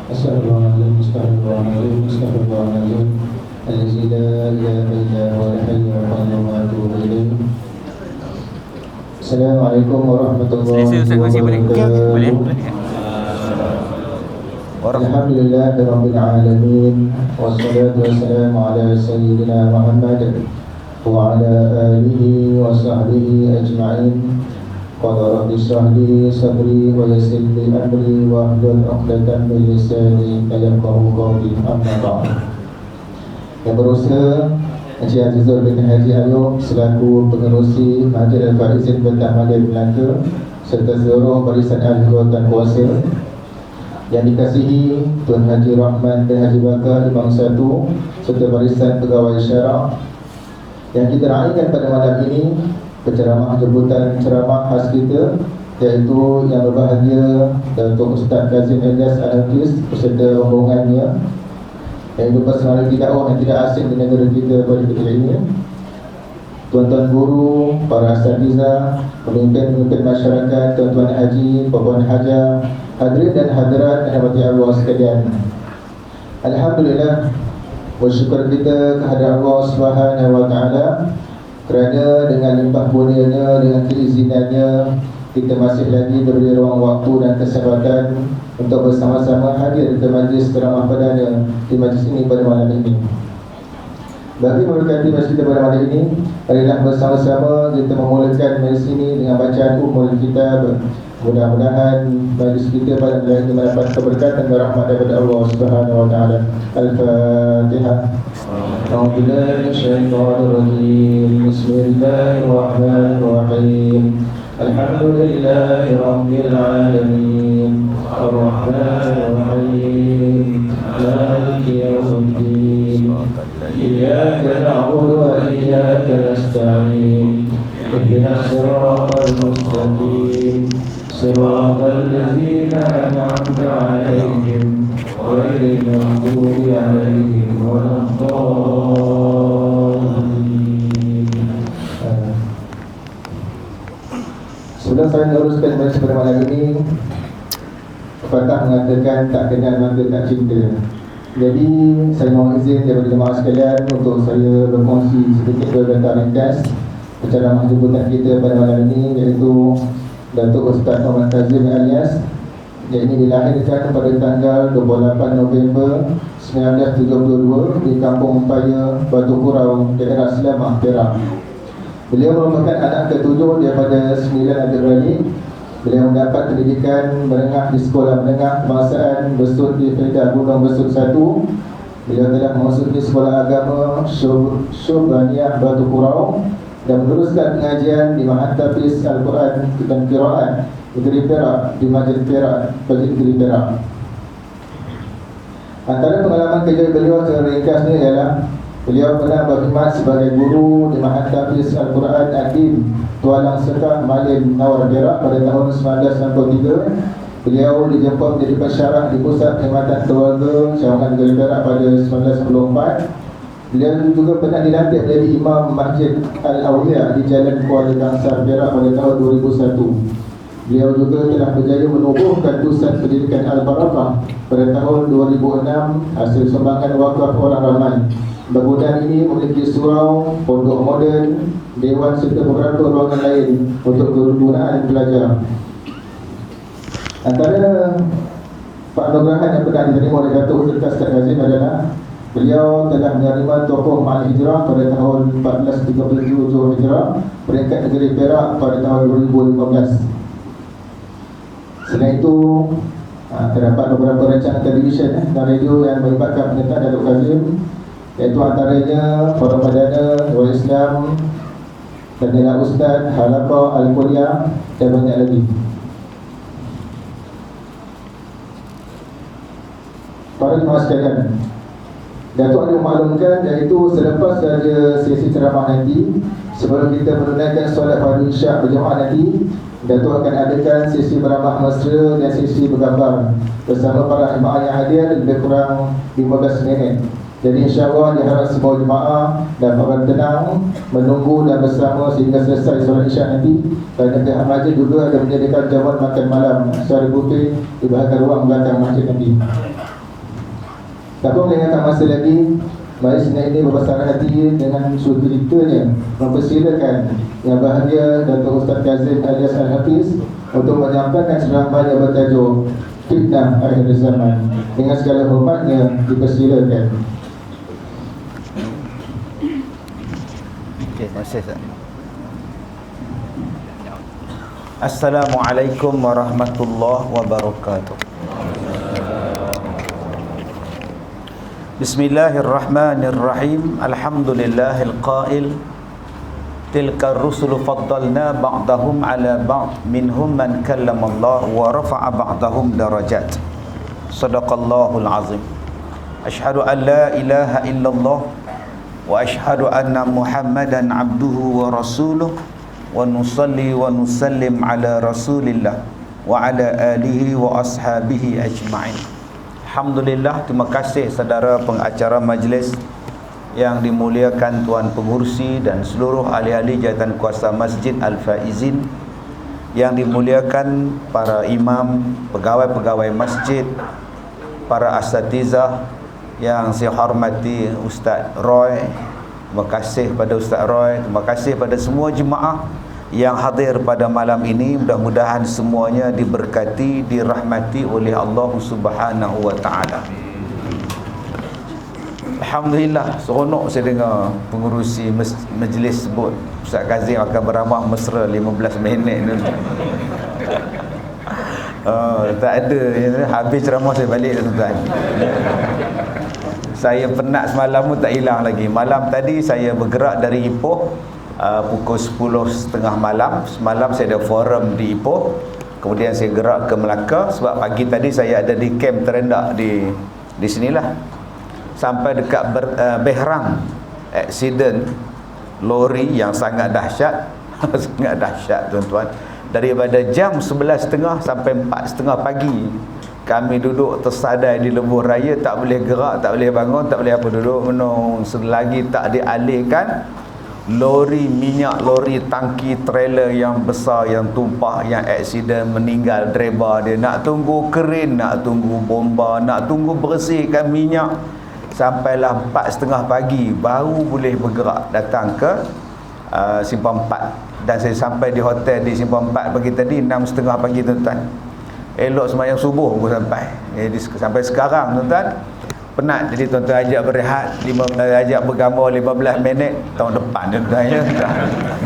Astaghfirullahaladzim Allazi la ilaha illa huwal hayyul qayyum wa atubu ilaih. Assalamualaikum warahmatullahi wabarakatuh. Alhamdulillahi rabbil alamin, wassalatu wassalamu ala sayyidina Muhammad wa ala alihi wa sahbihi ajma'in. Qala rabbi shrah li sadri wa yassir li amri wahlul 'uqdatam min lisani yafqahu qawli. Amma ba'd. Yang berusaha Encik Azizul bin Haji Ayub selaku pengerusi Majlis Al-Faizin Betah Madin Melaka serta seluruh barisan ahli jawatan kuasa yang dikasihi Tuan Haji Rahman bin Haji Bakar Imam 1 serta barisan pegawai syarak yang kita raikan pada malam ini, penceramah jemputan ceramah khas kita, iaitu yang berbahagia Datuk Ustaz Kazim Elias Al-Hafiz beserta rombongannya, iaitu personaliti dakwah yang tidak asing di negara kita pada ketika ini, tuan-tuan guru, para asatizah, pemimpin-pemimpin masyarakat, tuan-tuan haji, puan haja, hadirin dan hadirat yang dirahmati Allah sekalian. Alhamdulillah, bersyukur kita kehadrat Allah Subhanahu wa taala kerana dengan limpah kurnianya, dengan keizinannya, kita masih lagi diberi ruang waktu dan kesempatan untuk bersama-sama hadir ke majlis ceramah perdana di majlis ini pada malam ini. Bagi memberkati majlis kita pada malam ini, marilah bersama-sama kita memulakan majlis ini dengan bacaan Ummul Kitab. Mudah-mudahan majlis kita pada malam ini mendapat keberkatan dan rahmat daripada Allah Subhanahu wa taala. Al-Fatihah. A'udzubillahi minasyaitonir rajim. Bismillahirrahmanirrahim. Alhamdulillahi rabbil alamin. Ar-Rahmanir Rahim. Maliki yaumiddin. Iyyaka na'budu wa iyyaka nasta'in. Ihdinas siratal mustaqim. Siratal ladzina an'amta 'alaihim ghairil maghdubi 'alaihim waladdallin. Sebelum saya meneruskan majlis pada malam ini, pepatah mengatakan tak kenal maka tak cinta. Jadi saya mohon izin daripada jemaah sekalian untuk saya berkongsi sedikit data ringkas penceramah jemputan kita pada malam ini, iaitu Datuk Ustaz Muhammad Kazim Elias, yang ini dilahirkan pada tanggal 28 November 1972 di Kampung Empaya, Batu Kurau, daerah Selamah, Perak. Beliau merupakan anak ketujuh daripada 9 adik-beradik. Beliau mendapat pendidikan menengah di Sekolah Menengah Kebangsaan Besut di Fedah Gunung Besut 1. Beliau telah memasuki Sekolah Agama Syubaniyah Batu Kurau dan meneruskan pengajian di Mahat Tafiz Al-Quran dan Qiraat Negeri Perak di Masjid Perak, Masjid Negeri Perak. Antara pengalaman kerja beliau secara ringkasnya ialah beliau pernah berkhidmat sebagai guru di Mahat Tafiz Al-Quran Adim Tualang Sekah Malin Nawar Perak pada tahun 1993. Beliau dijemput menjadi pensyarah di Pusat Perkhidmatan Keluarga Cawangan Negeri Perak pada 1994. Beliau juga pernah dilantik menjadi Imam Masjid Al-Awliya di Jalan Kuala Kangsar, Perak pada tahun 2001. Beliau juga telah berjaya menubuhkan Pusat Pendidikan Al-Barakah pada tahun 2006 hasil sumbangan wakaf orang ramai. Bangunan ini memiliki surau, pondok moden, dewan serta beberapa ruangan lain untuk kegunaan pelajar. Antara penganugerahan yang pernah diterima oleh Datuk Ustaz Kazim adalah beliau telah menerima tokoh Ma'al Hijrah pada tahun 1437 Hijrah, peringkat negeri Perak pada tahun 2015. Selain itu, terdapat beberapa rancangan televisyen dan radio yang melibatkan penyertaan Datuk Kazim, iaitu antaranya Forum Perdana Wal Islam, Fadilah Ustaz, Halaqah Al-Kuliah dan banyak lagi. Para jemaah sekalian, Datuk ada memaklumkan, iaitu selepas saja sesi ceramah nanti, sebelum kita menunaikan solat fardu isyak berjemaah nanti, Datuk akan adakan sesi beramah mesra dan sesi bergambar bersama para jemaah yang hadir lebih kurang 15 minit. Jadi insyaAllah diharap semua jemaah dapat bertenang menunggu dan bersama sehingga selesai solat isyak nanti. Kerana pihak masjid juga ada menyediakan jamuan makan malam secara buffet di bahagian ruang belakang masjid nanti. Tapi boleh ingatkan masa lagi, mari Senin ini berbesar hati dengan ceritanya mempersilakan Yang Bahagia Datuk Ustaz Kazim alias Al-Hafiz untuk menyampaikan ceramah yang bertajuk Fitnah Akhir Zaman. Dengan segala hormatnya dipersilakan. Terima kasih. Assalamualaikum warahmatullahi wabarakatuh. Bismillahirrahmanirrahim. Alhamdulillahil qail tilka ar-rusulu faddalna ba'dahum ala ba'd minhum man kallama Allah wa rafa'a ba'dahum darajat. Shadaqallahul azim. Asyhadu an la ilaha illallah wa asyhadu anna Muhammadan abduhu wa rasuluh wa nusalli wa nusallim ala rasulillah wa ala alihi wa ashabihi ajma'in. Alhamdulillah, terima kasih saudara pengacara majlis yang dimuliakan Tuan Pengurusi dan seluruh ahli-ahli jawatan kuasa Masjid Al-Faizin, yang dimuliakan para imam, pegawai-pegawai masjid, para asatizah yang saya hormati Ustaz Roy. Terima kasih pada Ustaz Roy, terima kasih pada semua jemaah yang hadir pada malam ini. Mudah-mudahan semuanya diberkati, dirahmati oleh Allah Subhanahu wa taala. Alhamdulillah, seronok saya dengar pengurusi majlis sebut Ustaz Kazim akan beramah mesra 15 minit ni. Tak ada, habis ceramah saya balik tuan-tuan. Saya penat semalam pun tak hilang lagi. Malam tadi saya bergerak dari Ipoh pukul 10.30 malam. Semalam saya ada forum di Ipoh, kemudian saya gerak ke Melaka sebab pagi tadi saya ada di kamp terendak di sinilah. Sampai dekat Behrang, aksiden lori yang sangat dahsyat. Sangat dahsyat tuan-tuan. Daripada jam 11.30 sampai 4.30 pagi kami duduk tersadai di lebuh raya, tak boleh gerak, tak boleh bangun, tak boleh apa, duduk menung selagi tak dialihkan lori minyak, lori tangki trailer yang besar yang tumpah, yang aksiden, meninggal driver dia. Nak tunggu kerin, nak tunggu bomba, nak tunggu bersihkan minyak, sampailah 4.30 pagi baru boleh bergerak datang ke Simpang 4. Dan saya sampai di hotel di Simpang 4 pagi tadi 6.30 pagi tuan-tuan. Elok sembahyang subuh pun sampai. Jadi sampai sekarang tuan-tuan penat. Jadi tuan-tuan ajak berehat, ajak bergambar 15 minit tahun depan tuan-tuan ya.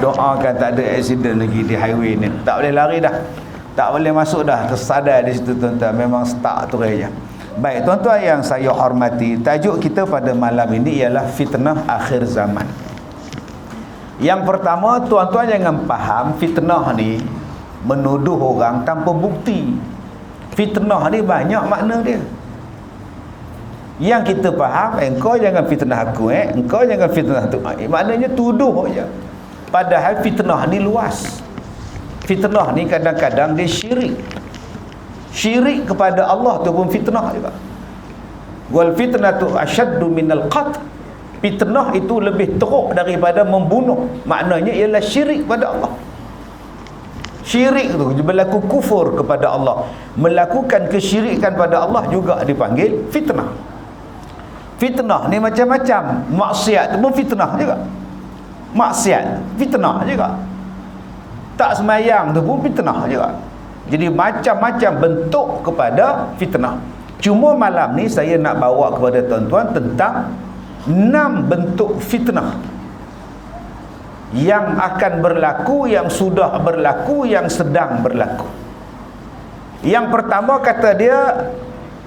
Doakan tak ada aksiden lagi di highway ni. Tak boleh lari dah. Tak boleh masuk dah. Tersadar di situ tuan-tuan. Memang stuck tu raya. Baik tuan-tuan yang saya hormati, tajuk kita pada malam ini ialah fitnah akhir zaman. Yang pertama, tuan-tuan jangan faham fitnah ni menuduh orang tanpa bukti. Fitnah ni banyak makna dia. Yang kita faham, engkau jangan fitnah aku, engkau jangan fitnah tu. Maknanya tuduh je. Padahal fitnah ni luas. Fitnah ni kadang-kadang dia syirik. Syirik kepada Allah tu pun fitnah juga. Wal fitnatu asyaddu minal qatl. Fitnah itu lebih teruk daripada membunuh. Maknanya ialah syirik pada Allah. Syirik tu berlaku kufur kepada Allah, melakukan kesyirikan pada Allah juga dipanggil fitnah. Fitnah ni macam-macam. Maksiat tu pun fitnah juga. Maksiat fitnah juga. Tak semayang tu pun fitnah juga. Jadi macam-macam bentuk kepada fitnah. Cuma malam ni saya nak bawa kepada tuan-tuan tentang 6 bentuk fitnah yang akan berlaku, yang sudah berlaku, yang sedang berlaku. Yang pertama kata dia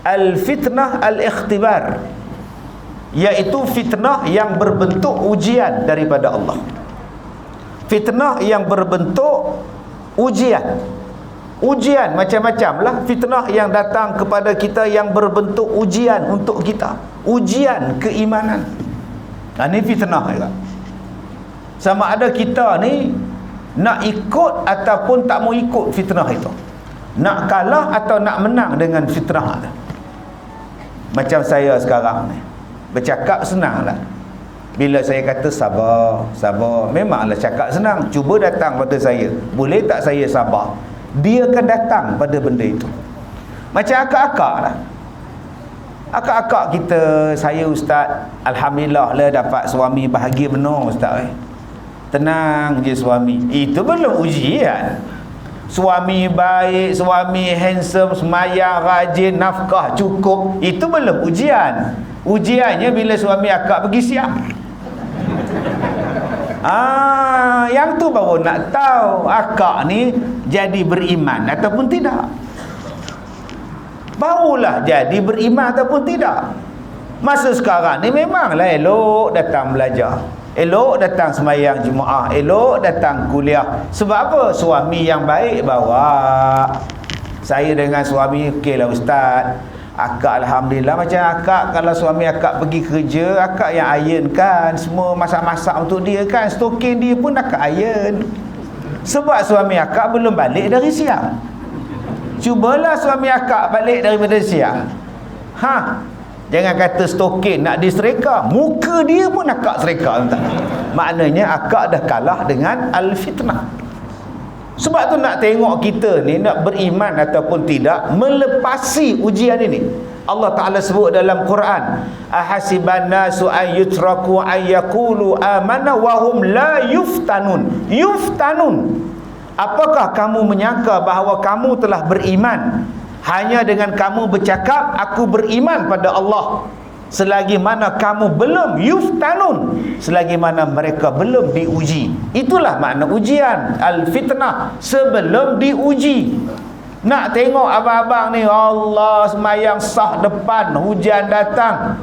al-fitnah al-ikhtibar, iaitu fitnah yang berbentuk ujian daripada Allah. Fitnah yang berbentuk ujian. Ujian macam-macam lah. Fitnah yang datang kepada kita yang berbentuk ujian untuk kita. Ujian keimanan. Ini fitnah juga. Sama ada kita ni nak ikut ataupun tak mau ikut fitnah itu. Nak kalah atau nak menang dengan fitnah itu. Macam saya sekarang ni, bercakap senang lah. Bila saya kata sabar, sabar, memanglah cakap senang. Cuba datang pada saya, boleh tak saya sabar? Dia akan datang pada benda itu. Macam akak-akak lah. Akak-akak kita, saya ustaz, alhamdulillah lah dapat suami bahagia benar ustaz. Tenang je suami. Itu belum ujian. Suami baik, suami handsome, semayang rajin, nafkah cukup, itu belum ujian. Ujiannya bila suami akak pergi siang. Yang tu baru nak tahu akak ni jadi beriman ataupun tidak. Barulah jadi beriman ataupun tidak. Masa sekarang ni memanglah elok datang belajar, elok datang semayang Jumaat, elok datang kuliah. Sebab apa? Suami yang baik bawa. Saya dengan suami, okeylah ustaz, akak alhamdulillah macam akak, kalau suami akak pergi kerja, akak yang iron kan, semua masak-masak untuk dia kan, stokin dia pun akak iron. Sebab suami akak belum balik dari siang. Cubalah suami akak balik daripada siang. Jangan kata stokin nak disereka, muka dia pun akak sereka entah. Maknanya akak dah kalah dengan al-fitnah. Sebab tu nak tengok kita ni nak beriman ataupun tidak melepasi ujian ini. Allah Ta'ala sebut dalam Quran, ahasiban nasu an yutraku an yaqulu amanna wa hum la yuftanun. Yuftanun. Apakah kamu menyangka bahawa kamu telah beriman hanya dengan kamu bercakap aku beriman pada Allah, selagi mana kamu belum yuftanun, selagi mana mereka belum diuji. Itulah makna ujian al-fitnah, sebelum diuji. Nak tengok abang-abang ni, Allah semayang sah depan, hujan datang,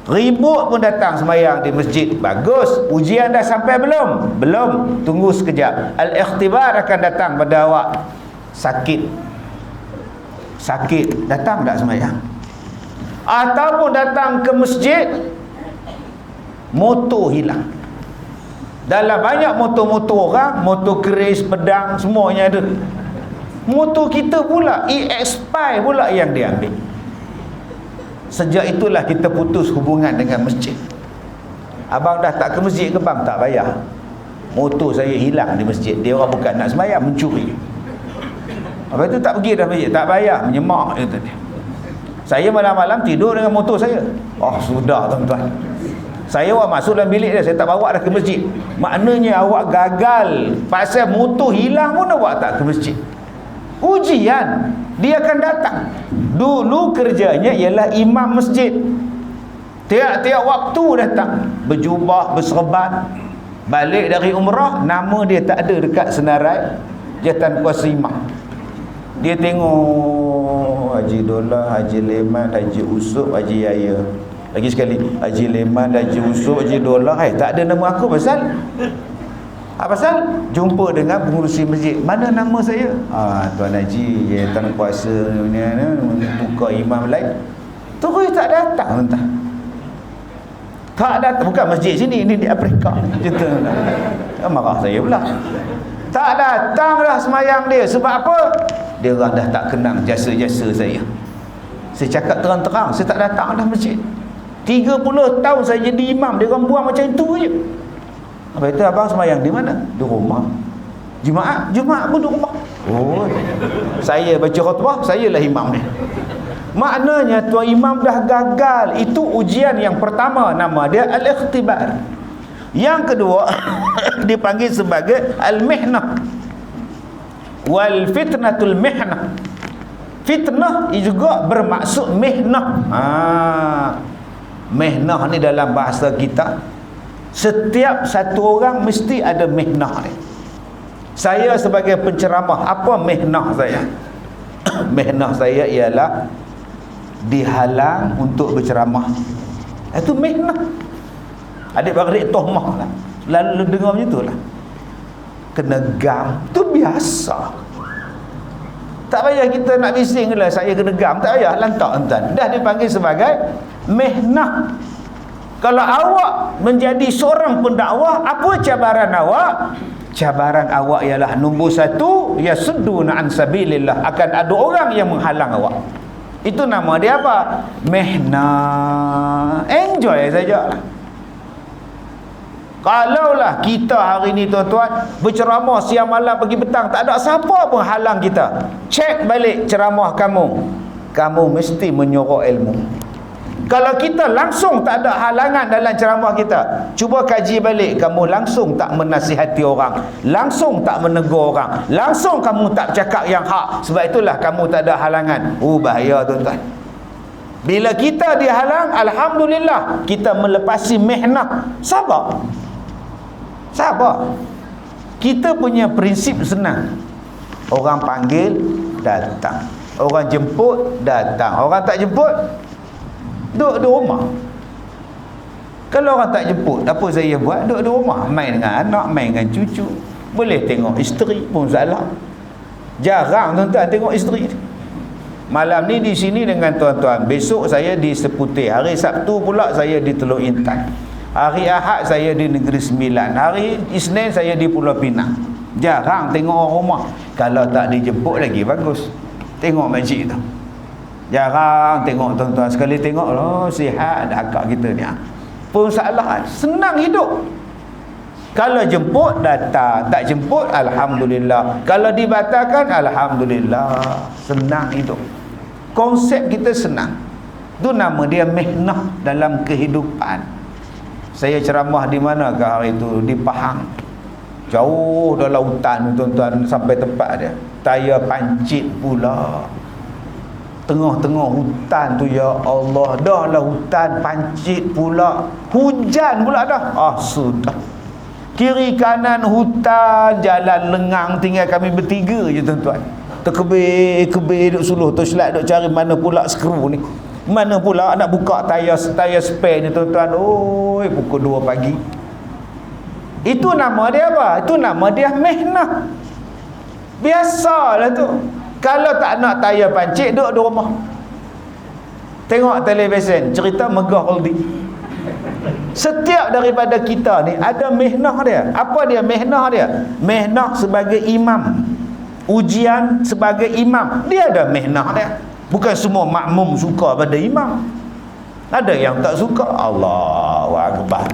ribut pun datang semayang di masjid, bagus. Ujian dah sampai belum? Belum, tunggu sekejap. Al-ikhtibar akan datang pada awak. Sakit datang tak semayang? Ataupun datang ke masjid, motor hilang. Dalam banyak motor-motor orang, motor keris, pedang, semuanya ada. Motor kita pula EX5 pula yang diambil. Sejak itulah kita putus hubungan dengan masjid. Abang dah tak ke masjid ke bang? Tak payah. Motor saya hilang di masjid. Dia orang bukan nak sembahyang, mencuri. Lepas tu tak pergi dah masjid. Tak payah, menyemak dia tadi. Saya malam-malam tidur dengan motor saya. Oh sudah tuan-tuan, saya awak masuk dalam bilik dia, saya tak bawa dah ke masjid. Maknanya awak gagal. Pasal motor hilang pun awak tak ke masjid. Ujian dia akan datang. Dulu kerjanya ialah imam masjid. Tiap-tiap waktu datang, berjubah, berserban. Balik dari umrah, nama dia tak ada dekat senarai jawatan kuasa imam. Dia tengok Haji Dolah, Haji Leman, Haji Usop, Haji Yaya. Lagi sekali, Haji Leman, Haji Usop, Haji Dolah. Tak ada nama aku. Pasal? Pasal jumpa dengan pengurusi masjid. Mana nama saya? Tuan Haji, jawatan kuasa ni, buka imam lain. Terus tak datang entah. Tak datang. Bukan masjid sini, ini di Afrika. Cerita. Marah saya pula. Tak datang dah semayang dia. Sebab apa? Dia orang dah tak kenang jasa-jasa saya. Saya cakap terang-terang, saya tak datang dah masjid. 30 tahun saya jadi imam, dia orang buang macam itu je. Lepas itu abang semayang di mana? Di rumah. Jumaat pun di rumah. Oh, saya baca khutbah, saya lah imam dia. Maknanya tuan imam dah gagal. Itu ujian yang pertama, nama dia al-ikhtibar. Yang kedua dipanggil sebagai al-mihnah. Wal fitnatul mihnah. Fitnah juga bermaksud mihnah. Mihnah ni dalam bahasa kita, setiap satu orang mesti ada mihnah dia. Saya sebagai penceramah, apa mihnah saya? Mihnah saya ialah dihalang untuk berceramah. Itu mihnah. Adik-beradik tohmah lah. Lalu dengar macam tu lah. Kena gam. Itu biasa. Tak payah kita nak bising lah, saya kena gam. Tak payah, lantak entan. Dah dipanggil sebagai mihnah. Kalau awak menjadi seorang pendakwah, apa cabaran awak? Cabaran awak ialah nombor satu, yasudduna an sabilillah. Akan ada orang yang menghalang awak. Itu nama dia apa? Mihnah. Enjoy saja. Kalaulah kita hari ni tuan-tuan berceramah siang malam pagi petang, tak ada siapa pun halang kita. Cek balik ceramah kamu. Kamu mesti menyorok ilmu. Kalau kita langsung tak ada halangan dalam ceramah kita, cuba kaji balik, kamu langsung tak menasihati orang, langsung tak menegur orang, langsung kamu tak cakap yang hak. Sebab itulah kamu tak ada halangan. Bahaya tuan-tuan. Bila kita dihalang, alhamdulillah, kita melepasi mihnah. Sabar. Kita punya prinsip senang. Orang panggil, datang. Orang jemput, datang. Orang tak jemput, duduk di rumah. Kalau orang tak jemput, apa saya buat? Duduk di rumah, main dengan anak, main dengan cucu. Boleh tengok isteri pun salah. Jarang tuan-tuan tengok isteri. Malam ni di sini dengan tuan-tuan, besok saya di Seputih, hari Sabtu pula saya di Teluk Intan, hari Ahad saya di Negeri Sembilan, hari Isnin saya di Pulau Pinang. Jarang tengok orang rumah. Kalau tak dijemput lagi bagus, tengok masjid tu. Jarang tengok tuan-tuan. Sekali tengok, sihat akak kita ni. Pun salah. Senang hidup. Kalau jemput, datang. Tak jemput, alhamdulillah. Kalau dibatalkan, alhamdulillah. Senang hidup. Konsep kita senang. Itu nama dia mihnah dalam kehidupan. Saya ceramah di mana ke hari itu? Di Pahang. Jauh dalam hutan tuan-tuan, sampai tempat dia. Tayar pancit pula. Tengah-tengah hutan tu, ya Allah, dah lah hutan pancit pula. Hujan pula dah. Sudah. Kiri kanan hutan, jalan lengang, tinggal kami bertiga je tuan-tuan. Terkebir duk suluh, torchlight duk cari mana pula skru ni. Mana pula nak buka tayar spare ni tuan-tuan. Pukul 2 pagi. Itu nama dia apa? Itu nama dia mihnah. Biasalah tu. Kalau tak nak tayar pancit, duduk di rumah. Tengok televisyen, cerita Megah Oldie. Setiap daripada kita ni ada mihnah dia. Apa dia mihnah dia? Mihnah sebagai imam. Ujian sebagai imam. Dia ada mihnah dia. Bukan semua makmum suka pada imam. Ada yang tak suka. Allahu Akbar.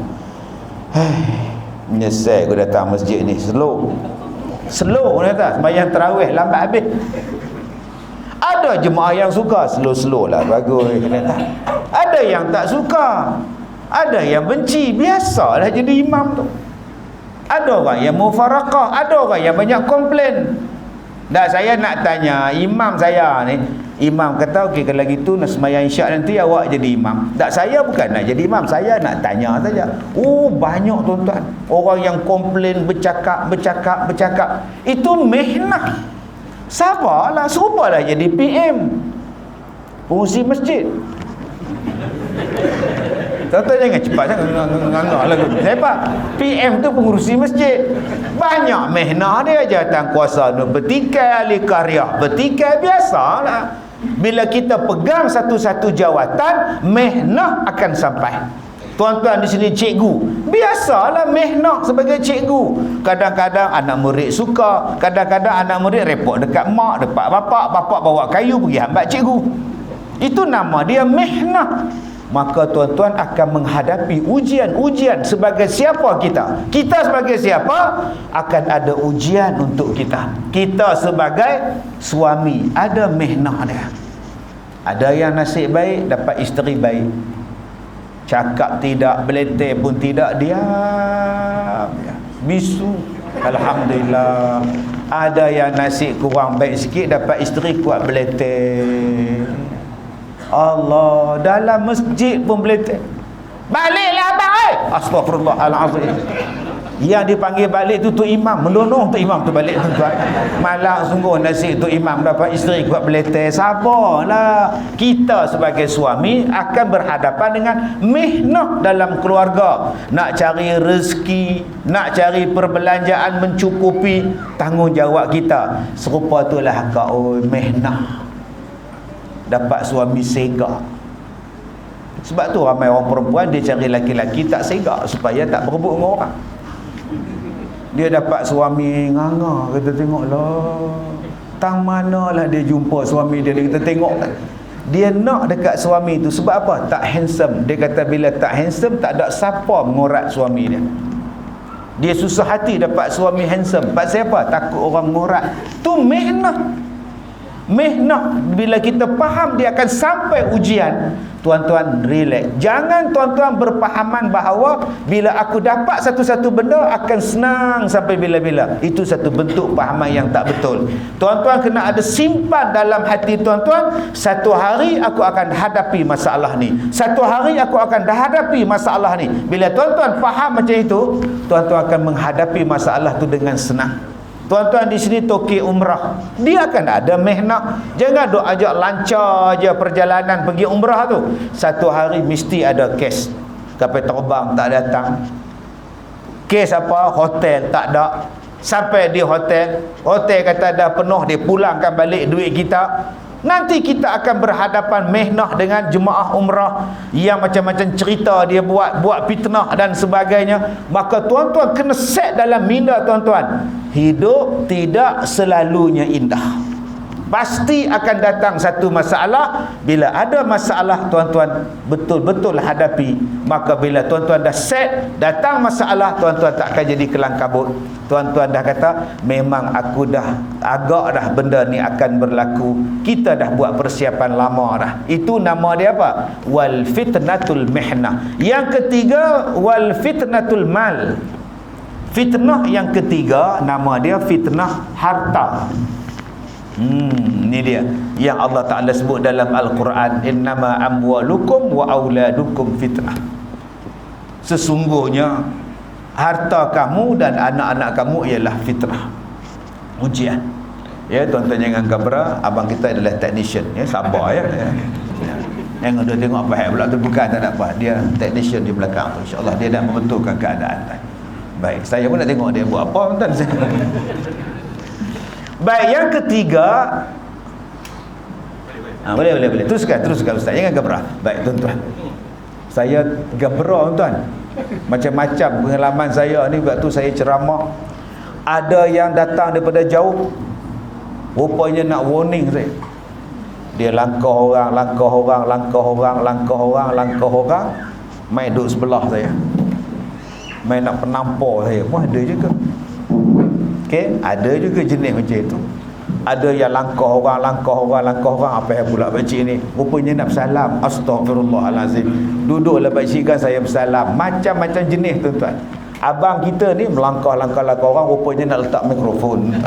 Menyesal aku datang masjid ni. Slow kata. Sembahyang tarawih lambat habis. Ada jemaah yang suka, slow lah, bagus kata. Ada yang tak suka, ada yang benci. Biasalah jadi imam tu. Ada orang yang mufarakah, ada orang yang banyak komplain. Saya nak tanya imam saya ni, imam kata okey, kalau gitu nak sembahyang isyak nanti awak jadi imam. Saya bukan nak jadi imam, saya nak tanya saja. Banyak tuan-tuan orang yang komplain, bercakap. Itu mihnah. Sabarlah, serupalah jadi PM, pengurusi masjid. Tuan-tuan jangan cepat sangat lagu. Sebab PM tu pengurusi masjid. Banyak mihnah dia. Jawatan kuasa tu bertikai, ahli karya bertikai, biasalah. Bila kita pegang satu-satu jawatan, mihnah akan sampai. Tuan-tuan di sini cikgu, biasalah mihnah sebagai cikgu. Kadang-kadang anak murid suka, kadang-kadang anak murid repot dekat mak, dekat bapak bawa kayu pergi hambat cikgu. Itu nama dia mihnah. Maka tuan-tuan akan menghadapi ujian sebagai siapa kita. Kita sebagai siapa? Akan ada ujian untuk kita. Kita sebagai suami ada mihnah dia. Ada yang nasib baik dapat isteri baik. Cakap tidak, beleteh pun tidak, diam. Bisu. Alhamdulillah. Ada yang nasib kurang baik sikit dapat isteri kuat beleteh. Allah, dalam masjid pun beleteh. Baliklah abang. Astaghfirullahalazim. Yang dipanggil balik tu imam, mendono tu imam tu balik tuan-tuan. Malang sungguh nasib tu imam dapat isteri kuat beleteh. Sabarlah. Kita sebagai suami akan berhadapan dengan mihnah dalam keluarga. Nak cari rezeki, nak cari perbelanjaan mencukupi, tanggungjawab kita. Serupa itulah kau mihnah. Dapat suami sega. Sebab tu ramai orang perempuan dia cari laki-laki tak sega supaya tak berebut dengan orang. Dia dapat suami nganga, kata tengoklah. Tang manalah dia jumpa suami dia kata tengok. Dia nak dekat suami tu sebab apa? Tak handsome. Dia kata bila tak handsome tak ada siapa mengorat suami dia. Dia susah hati dapat suami handsome. Pasal apa? Takut orang mengorat. Tu mihnah. Mihnah bila kita faham dia akan sampai ujian, tuan-tuan relax. Jangan tuan-tuan berpahaman bahawa bila aku dapat satu-satu benda akan senang sampai bila-bila. Itu satu bentuk pahaman yang tak betul. Tuan-tuan kena ada simpan dalam hati tuan-tuan, satu hari aku akan hadapi masalah ni, satu hari aku akan hadapi masalah ni. Bila tuan-tuan faham macam itu, tuan-tuan akan menghadapi masalah tu dengan senang. Tuan-tuan di sini toki umrah, dia akan ada mihnah. Jangan duk ajak lancar je perjalanan pergi umrah tu. Satu hari mesti ada kes. Kapal terbang tak datang. Kes apa? Hotel tak ada. Sampai di hotel, hotel kata dah penuh, dia pulangkan balik duit kita. Nanti kita akan berhadapan mihnah dengan jemaah umrah yang macam-macam cerita dia buat fitnah dan sebagainya. Maka tuan-tuan kena set dalam minda tuan-tuan, hidup tidak selalunya indah. Pasti akan datang satu masalah. Bila ada masalah, tuan-tuan betul-betul hadapi. Maka bila tuan-tuan dah set, datang masalah, tuan-tuan tak akan jadi kelang kabut. Tuan-tuan dah kata, memang aku dah agak dah benda ni akan berlaku. Kita dah buat persiapan lama dah. Itu nama dia apa? Wal fitnatul mihnah. Yang ketiga, wal fitnatul mal. Fitnah yang ketiga nama dia fitnah harta. Ni dia yang Allah Ta'ala sebut dalam Al-Quran, innama amwalukum wa auladukum fitnah. Sesungguhnya harta kamu dan anak-anak kamu ialah fitnah, ujian. Ya, tuan-tuan jangan gabra, abang kita adalah technician, ya, sabar ya. Jangan dia tengok apa pula tu, bukan, tak ada apa. Dia technician di belakang tu, insya-Allah dia nak membetulkan keadaan. Baik, saya pun nak tengok dia buat apa, tuan. Baik, yang ketiga, boleh. Teruskan Ustaz, jangan gabra. Baik, tuan-tuan. Saya gabra, tuan. Macam-macam pengalaman saya ni waktu saya ceramah. Ada yang datang daripada jauh, rupanya nak warning saya. Dia langkah orang, main duduk sebelah saya, main nak penampar saya. Wah, ada juga. Okey, ada juga jenis macam itu. Ada yang langkah orang, apa yang pula pakcik ni? Rupanya nak bersalam. Astagfirullahalazim. Duduklah pakcik kan saya bersalam. Macam-macam jenis, tuan-tuan. Abang kita ni melangkah orang, rupanya nak letak mikrofon.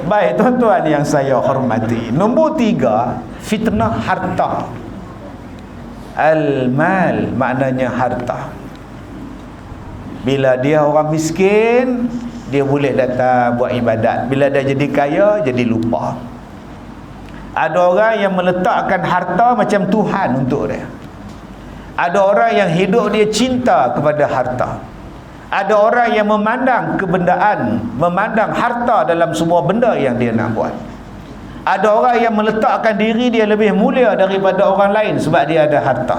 Baik, tuan-tuan yang saya hormati. Nombor 3, fitnah harta. Al-mal maknanya harta. Bila dia orang miskin, dia boleh datang buat ibadat. Bila dah jadi kaya, jadi lupa. Ada orang yang meletakkan harta macam Tuhan untuk dia. Ada orang yang hidup dia cinta kepada harta. Ada orang yang memandang kebendaan, memandang harta dalam semua benda yang dia nak buat. Ada orang yang meletakkan diri dia lebih mulia daripada orang lain sebab dia ada harta.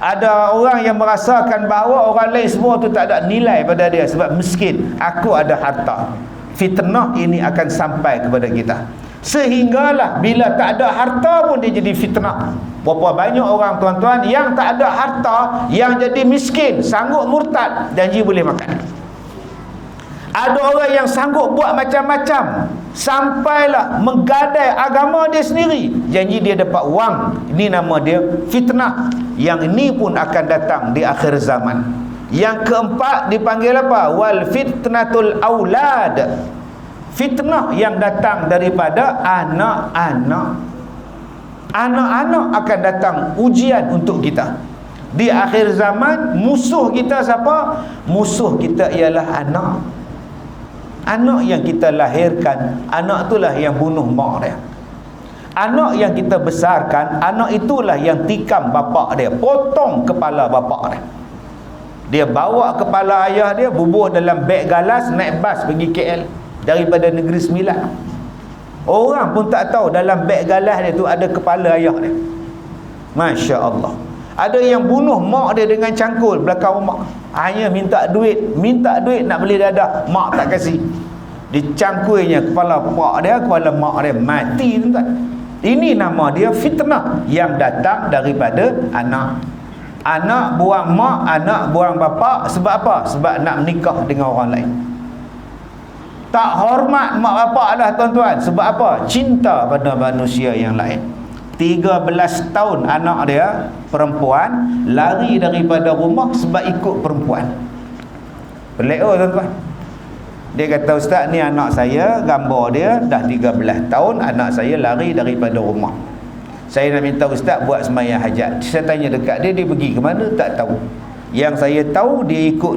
Ada orang yang merasakan bahawa orang lain semua tu tak ada nilai pada dia sebab miskin. Aku ada harta. Fitnah ini akan sampai kepada kita. Sehinggalah bila tak ada harta pun dia jadi fitnah. Berapa banyak orang, tuan-tuan, yang tak ada harta, yang jadi miskin, sanggup murtad, janji boleh makan. Ada orang yang sanggup buat macam-macam, sampailah menggadai agama dia sendiri, janji dia dapat wang. Ini nama dia fitnah. Yang ini pun akan datang di akhir zaman. Yang keempat dipanggil apa? Wal fitnatul aulad. Fitnah yang datang daripada anak-anak. Anak-anak akan datang ujian untuk kita. Di akhir zaman, musuh kita siapa? Musuh kita ialah anak. Anak yang kita lahirkan, anak itulah yang bunuh mak dia. Anak yang kita besarkan, anak itulah yang tikam bapak dia, potong kepala bapak dia. Dia bawa kepala ayah dia, bubuh dalam beg galas, naik bas pergi KL daripada Negeri Sembilan. Orang pun tak tahu dalam beg galas dia tu ada kepala ayah dia. Masya Allah. Ada yang bunuh mak dia dengan cangkul belakang rumah. Hanya minta duit nak beli dadah, mak tak kasih. Dicangkulnya kepala pak dia, kepala mak dia, mati, tuan-tuan. Ini nama dia fitnah yang datang daripada anak. Anak buang mak, anak buang bapa. Sebab apa? Sebab nak menikah dengan orang lain. Tak hormat mak bapak lah tuan-tuan. Sebab apa? Cinta pada manusia yang lain. 13 tahun anak dia perempuan lari daripada rumah sebab ikut perempuan. Pelik tuan-tuan. Dia kata, ustaz ni anak saya, gambar dia dah 13 tahun anak saya lari daripada rumah. Saya nak minta ustaz buat sembahyang hajat. Saya tanya dekat dia, dia pergi ke mana? Tak tahu. Yang saya tahu dia ikut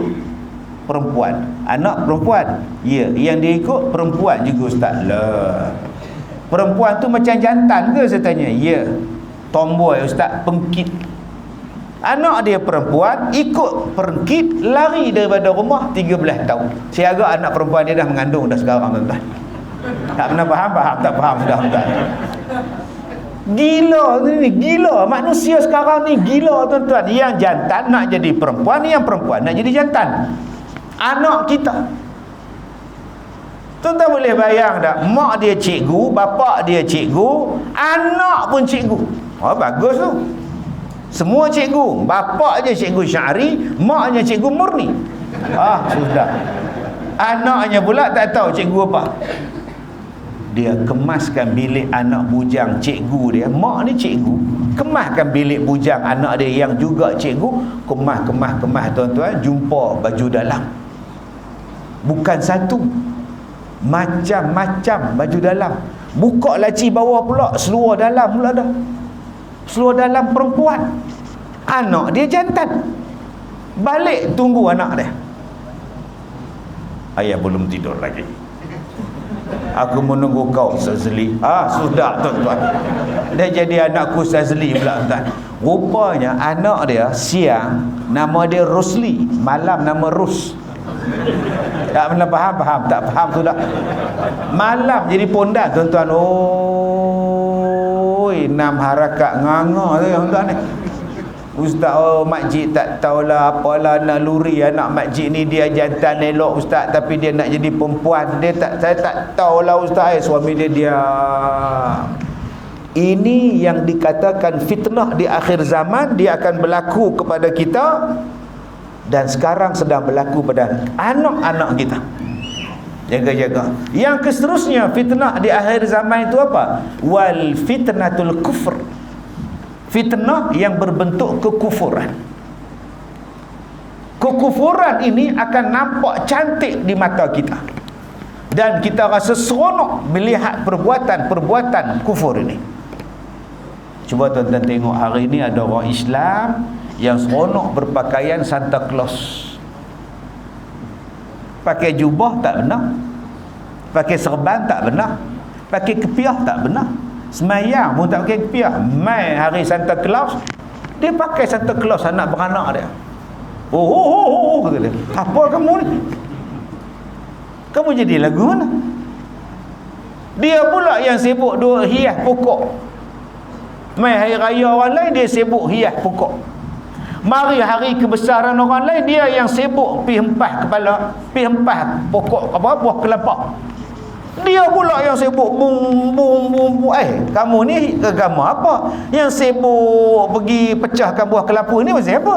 perempuan. Anak perempuan. Ya, yang dia ikut perempuan juga ustaz. Lah. Perempuan tu macam jantan ke? Saya tanya. Ya. Tomboy ustaz, pengkit. Anak dia perempuan ikut pengkit, lari daripada rumah 13 tahun. Saya agak anak perempuan dia dah mengandung dah sekarang tuan-tuan. Tak pernah faham? Tak faham sudah tuan-tuan. Gila ni, gila. Manusia sekarang ni gila tuan-tuan. Yang jantan nak jadi perempuan, yang perempuan nak jadi jantan. Anak kita. Tuan-tuan boleh bayang tak? Mak dia cikgu, bapak dia cikgu, anak pun cikgu. Oh, bagus tu. Semua cikgu. Bapak je cikgu syari, maknya cikgu murni. Sudah. Anaknya pula tak tahu cikgu apa. Dia kemaskan bilik anak bujang cikgu dia. Mak ni cikgu, kemaskan bilik bujang anak dia yang juga cikgu. Kemas tuan-tuan, jumpa baju dalam. Bukan satu, macam-macam baju dalam. Buka laci bawah pula, seluar dalam pula dah. Seluar dalam perempuan. Anak dia jantan. Balik tunggu anak dia. Ayah belum tidur lagi. Aku menunggu kau Sazli. Sudah tuan-tuan. Dia jadi anakku Sazli pula tuan. Rupanya anak dia siang nama dia Rosli, malam nama Rus. Tak pernah faham? Tak faham sudah. Malam jadi pondan tuan-tuan. Oi, 6 harakat nganga tu tuan-tuan ni. Ustaz, makcik tak tahulah apalah nak luri anak makcik ni, dia jantan elok ustaz tapi dia nak jadi perempuan. Saya tak tahulah ustaz. Suami dia diam. Ini yang dikatakan fitnah di akhir zaman. Dia akan berlaku kepada kita dan sekarang sedang berlaku pada anak-anak kita. Jaga-jaga. Yang seterusnya fitnah di akhir zaman itu apa? Wal fitnatul kufr. Fitnah yang berbentuk kekufuran. Kekufuran ini akan nampak cantik di mata kita. Dan kita rasa seronok melihat perbuatan-perbuatan kufur ini. Cuba tuan-tuan tengok hari ini ada orang Islam yang seronok berpakaian Santa Claus. Pakai jubah tak benar. Pakai serban tak benar. Pakai kepiah tak benar. Semayang pun tak pakai kepiah. Mai hari Santa Claus, dia pakai Santa Claus anak beranak dia. Kata dia. Apa kamu ni? Kamu jadi lagu mana? Dia pula yang sibuk duk hias pokok. Mai hari raya orang lain dia sibuk hias pokok. Mari hari kebesaran orang lain dia yang sibuk pi hempah kepala, pi hempah pokok apa buah kelapa. Dia pula yang sibuk bung. Kamu ni agama apa? Yang sibuk pergi pecahkan buah kelapa ni pasal apa?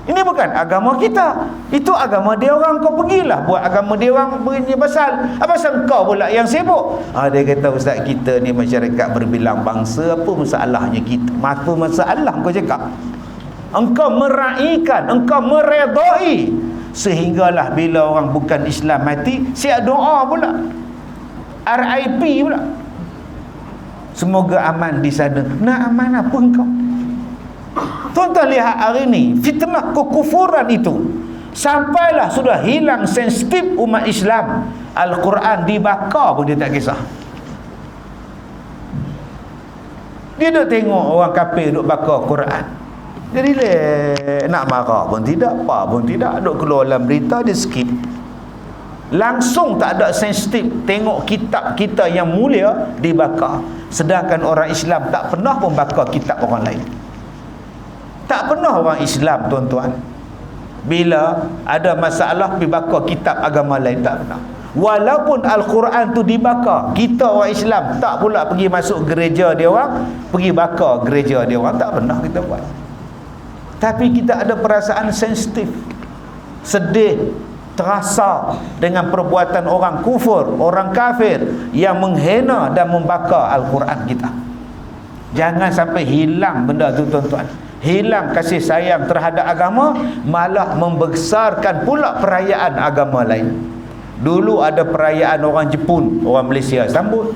Ini bukan agama kita. Itu agama dia orang. Kau pergilah buat agama dia orang begini pasal. Apa pasal kau pula yang sibuk? Dia kata ustaz, kita ni masyarakat berbilang bangsa, apa masalahnya kita? Apa masalah kau cakap? Engkau meraihkan, engkau meredai, sehinggalah bila orang bukan Islam mati, siap doa pula. RIP pula. Semoga aman di sana. Nak aman apa engkau? Tuan-tuan lihat hari ni fitnah kekufuran itu sampailah sudah hilang sensitif umat Islam. Al-Quran dibakar pun dia tak kisah. Dia duk tengok orang kafir duk bakar Quran. Jadi nak marah pun tidak, apa pun tidak, duk keluar dalam berita dia skip. Langsung tak ada sensitif tengok kitab kita yang mulia dibakar. Sedangkan orang Islam tak pernah pun bakar kitab orang lain. Tak pernah orang Islam tuan-tuan bila ada masalah pergi bakar kitab agama lain, tak pernah. Walaupun Al-Quran tu dibakar, kita orang Islam tak pula pergi masuk gereja dia orang, pergi bakar gereja dia orang, tak pernah kita buat. Tapi kita ada perasaan sensitif, sedih terasa dengan perbuatan orang kufur, orang kafir yang menghina dan membakar Al-Quran kita. Jangan sampai hilang benda tu tuan-tuan. Hilang kasih sayang terhadap agama, malah membesarkan pula perayaan agama lain. Dulu ada perayaan orang Jepun, orang Malaysia sambut.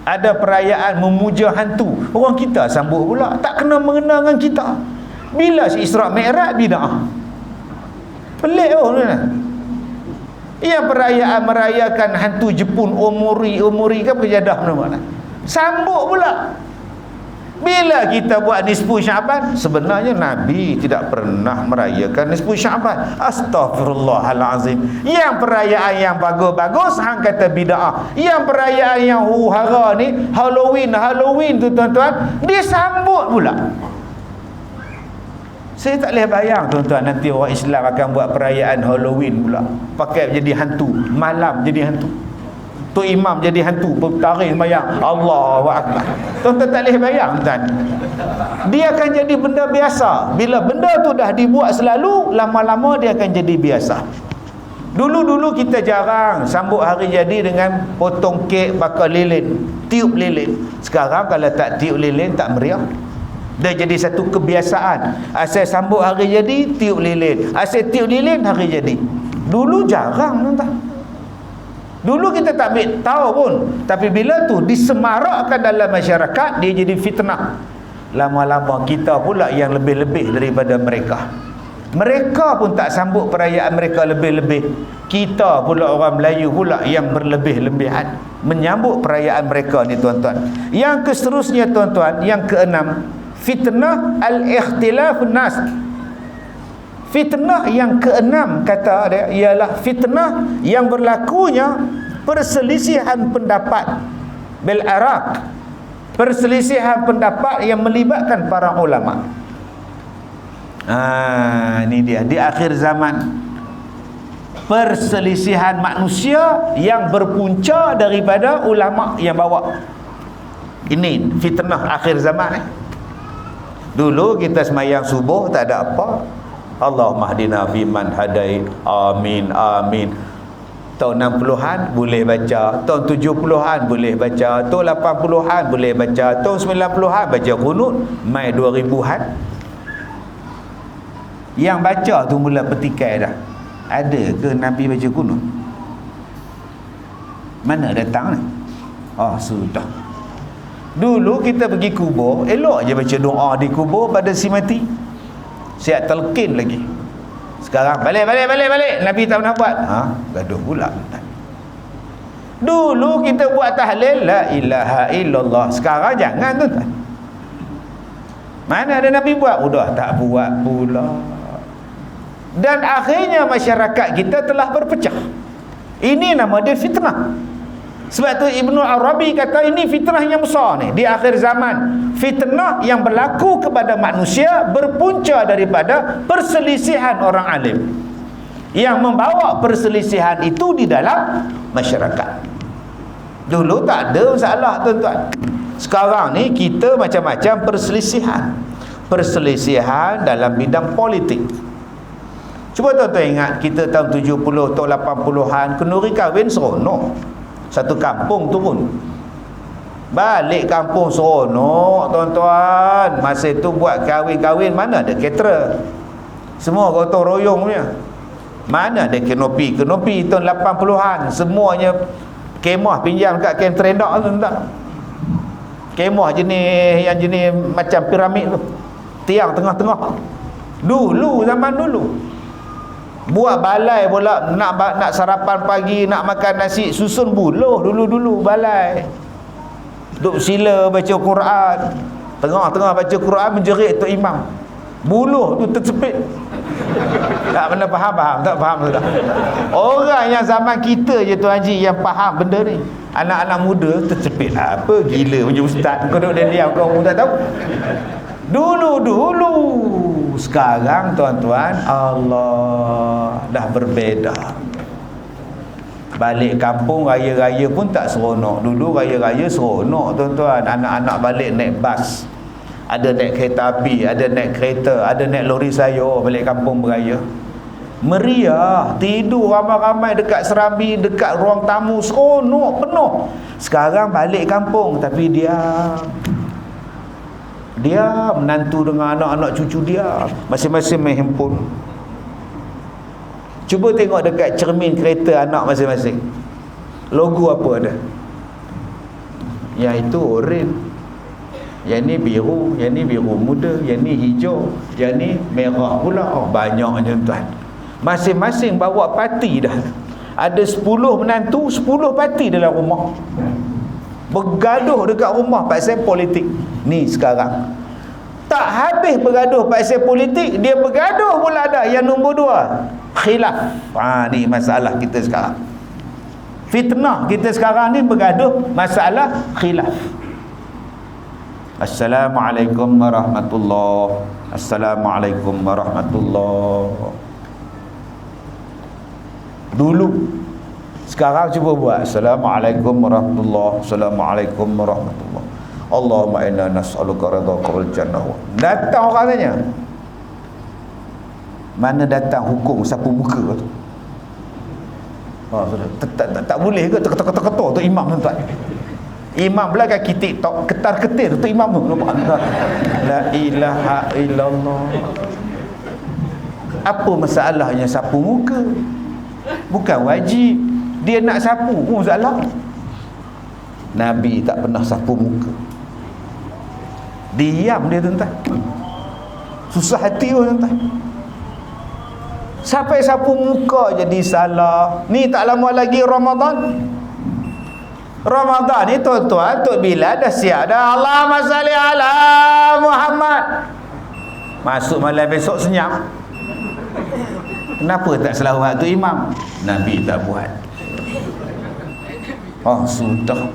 Ada perayaan memuja hantu, orang kita sambut pula. Tak kena mengena dengan kita. Bila si Isra' Mi'raj bid'ah. Pelik kan? Yang perayaan merayakan hantu Jepun Omori kan kejadah mana-mana. Sambut pula. Bila kita buat nisfu Syaban, sebenarnya Nabi tidak pernah merayakan nisfu Syaban. Astaghfirullahalazim. Yang perayaan yang bagus-bagus hang kata bid'ah. Yang perayaan yang huru-hara ni, Halloween tu tuan-tuan, disambut pula. Saya tak boleh bayang tuan-tuan, nanti orang Islam akan buat perayaan Halloween pula, pakai jadi hantu, malam jadi hantu, tu imam jadi hantu, bertaring sembahyang Allahu Akbar. Tuan-tuan tak boleh bayang tuan. Dia akan jadi benda biasa. Bila benda tu dah dibuat selalu, lama-lama dia akan jadi biasa. Dulu-dulu kita jarang sambut hari jadi dengan potong kek, bakar lilin, tiup lilin. Sekarang kalau tak tiup lilin tak meriah. Dia jadi satu kebiasaan. Asal sambut hari jadi, tiup lilin. Asal tiup lilin, hari jadi. Dulu jarang tuan-tuan. Dulu kita tak ambil tahu pun. Tapi bila tu disemarakkan dalam masyarakat, dia jadi fitnah. Lama-lama kita pula yang lebih-lebih daripada mereka. Mereka pun tak sambut perayaan mereka lebih-lebih. Kita pula orang Melayu pula yang berlebih-lebihan menyambut perayaan mereka ni tuan-tuan. Yang seterusnya tuan-tuan, yang keenam, fitnah al-ikhtilafun nas. Fitnah yang keenam kata dia ialah fitnah yang berlakunya perselisihan pendapat bil araq. Perselisihan pendapat yang melibatkan para ulama. Ini dia di akhir zaman. Perselisihan manusia yang berpunca daripada ulama yang bawa. Ini fitnah akhir zaman. Dulu kita semayang subuh tak ada apa. Allahumma hdina fiman hadait. Amin amin. Tahun 60-an boleh baca, tahun 70-an boleh baca, tahun 80-an boleh baca, tahun 90-an baca qunut, mai 2000-an yang baca tu mula petikai dah. Ada ke Nabi baca qunut? Mana datang ni? Oh sudah. Dulu kita pergi kubur, elok je baca doa di kubur pada si mati. Siap telkin lagi. Sekarang balik. Nabi tak pernah buat. Gaduh pula. Dulu kita buat tahlil la ilaha illallah. Sekarang jangan tuan-tuan. Mana ada Nabi buat? Udah tak buat pula. Dan akhirnya masyarakat kita telah berpecah. Ini nama dia fitnah. Sebab tu Ibnu Arabi kata ini fitnah yang besar ni di akhir zaman. Fitnah yang berlaku kepada manusia berpunca daripada perselisihan orang alim yang membawa perselisihan itu di dalam masyarakat. Dulu tak ada masalah tuan-tuan. Sekarang ni kita macam-macam perselisihan. Perselisihan dalam bidang politik. Cuba tuan-tuan ingat kita tahun 70, tahun 80-an kenduri kahwin seronok. Satu kampung tu pun balik kampung seronok tuan-tuan. Masa tu buat kahwin-kahwin mana ada caterer, semua gotong royong punya. Mana ada kenopi tahun 80-an semuanya kemah pinjam kat kem terendak tu tak. Kemah jenis macam piramid tu, tiang tengah-tengah. Dulu zaman dulu buat balai pula, nak sarapan pagi, nak makan nasi, susun buluh dulu balai. Duk sila baca Quran, tengah-tengah baca Quran menjerit tu imam, buluh tu tercepit. Tak pernah faham, tak faham tak. Orang yang zaman kita je tu haji yang faham benda ni. Anak-anak muda tercepit apa gila macam ustaz, kau duduk diam kau tak tahu. Dulu. Sekarang tuan-tuan, Allah dah berbeza. Balik kampung raya-raya pun tak seronok. Dulu raya-raya seronok tuan-tuan. Anak-anak balik naik bas, ada naik kereta api, ada naik kereta, ada naik lori sayur balik kampung beraya. Meriah, tidur ramai-ramai dekat serambi, dekat ruang tamu, seronok penuh. Sekarang balik kampung tapi dia menantu dengan anak-anak cucu dia masing-masing main handphone. Cuba tengok dekat cermin kereta anak masing-masing, logo apa ada? Yang itu oren, yang ni biru, yang ni biru muda, yang ni hijau, yang ni merah pula. Oh, banyaknya tuan. Masing-masing bawa parti dah. Ada 10 menantu, 10 parti dalam rumah. Bergaduh dekat rumah pasal politik. Ni sekarang tak habis bergaduh pasal politik, dia bergaduh pula ada yang nombor 2, khilaf. Ni masalah kita sekarang. Fitnah kita sekarang ni bergaduh masalah khilaf. Assalamualaikum warahmatullahi. Assalamualaikum warahmatullahi. Dulu. Sekarang cuba buat Assalamualaikum warahmatullahi. Assalamualaikum warahmatullahi. Allahumma inna nas'aluka ridhaka wal jannah. Datang orang tanya. Mana datang hukum sapu muka tu? Tak boleh ke ketok-ketok tu imam tuan. Imam belakang TikTok ketar-ketir tu imam tu. La ilaha illallah. Apa masalahnya sapu muka? Bukan wajib. Dia nak sapu pun salah. Nabi tak pernah sapu muka. Diam dia tuan-tuan. Susah hati tuan-tuan. Sampai sapu muka jadi salah. Ni tak lama lagi Ramadan. Ramadan ni tuan-tuan, Tok Bilal dah siap dah. Allahumma salli ala Muhammad. Masuk malam besok senyap. Kenapa tak selawat tu imam? Nabi tak buat. Oh, sudah.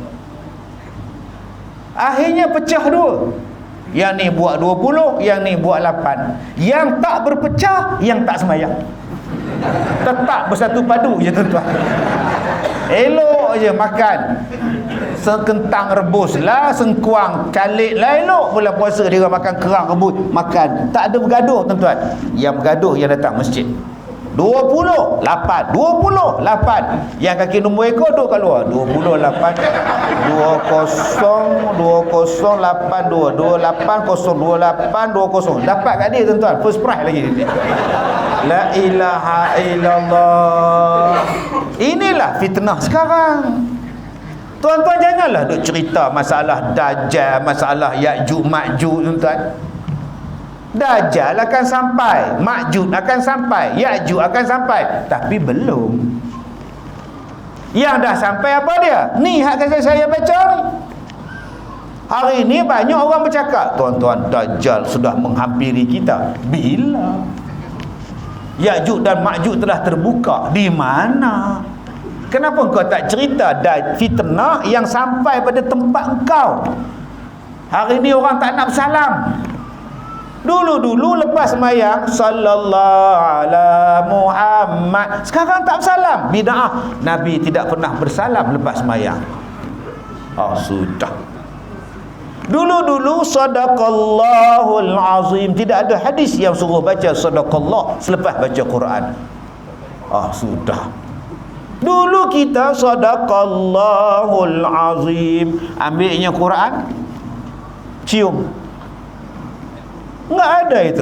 Akhirnya pecah dua. Yang ni buat 20, yang ni buat 8. Yang tak berpecah, yang tak semayang. Tetap bersatu padu je tuan-tuan. Elok je makan sekentang rebus lah, sengkuang calik lah, elok bulan puasa dia makan kerang rebus, makan. Tak ada bergaduh tuan-tuan. Yang bergaduh yang datang masjid. 28 yang kaki nombor ekor tu kat luar 28 20 20 82 28 028 20 dapat kat dia tuan-tuan, first prize lagi dia. La ilaha illallah. Inilah fitnah sekarang. Tuan-tuan janganlah duk cerita masalah Dajjal, masalah Ya'juj Ma'juj tuan-tuan. Dajjal akan sampai, Ma'juj akan sampai, Ya'juj akan sampai, tapi belum. Yang dah sampai apa dia? Ni hak kata saya baca ni. Hari ni banyak orang bercakap, tuan-tuan, Dajjal sudah menghampiri kita. Bila? Ya'juj dan Ma'juj telah terbuka. Di mana? Kenapa kau tak cerita fitnah yang sampai pada tempat engkau? Hari ni orang tak nak bersalam. Dulu-dulu lepas sembahyang sallallahu ala Muhammad, sekarang tak bersalam. Bid'ah. Nabi tidak pernah bersalam lepas sembahyang. Sudah. Dulu-dulu sadaqallahul azim, tidak ada hadis yang suruh baca sadaqallah selepas baca Quran. Sudah. Dulu kita sadaqallahul azim, ambilnya Quran, cium. Enggak ada itu.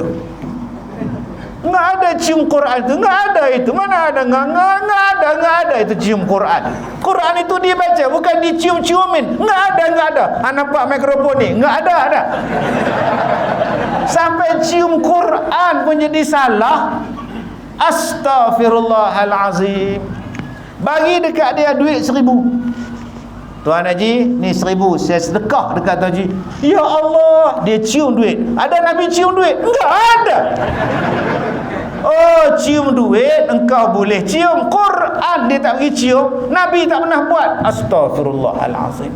Enggak ada cium Quran itu, enggak ada itu. Mana ada? Enggak ada itu cium Quran. Quran itu dia baca, bukan dicium-ciumin. Enggak ada. Nampak mikrofon ni? Enggak ada. Sampai cium Quran pun jadi salah. Astaghfirullahalazim. Bagi dekat dia duit 1,000. Tuan Haji, ni 1,000 saya sedekah dekat Tuan Haji. Ya Allah, dia cium duit. Ada Nabi cium duit? Enggak ada. Cium duit engkau boleh cium. Quran dia tak pergi cium. Nabi tak pernah buat. Astaghfirullahalazim.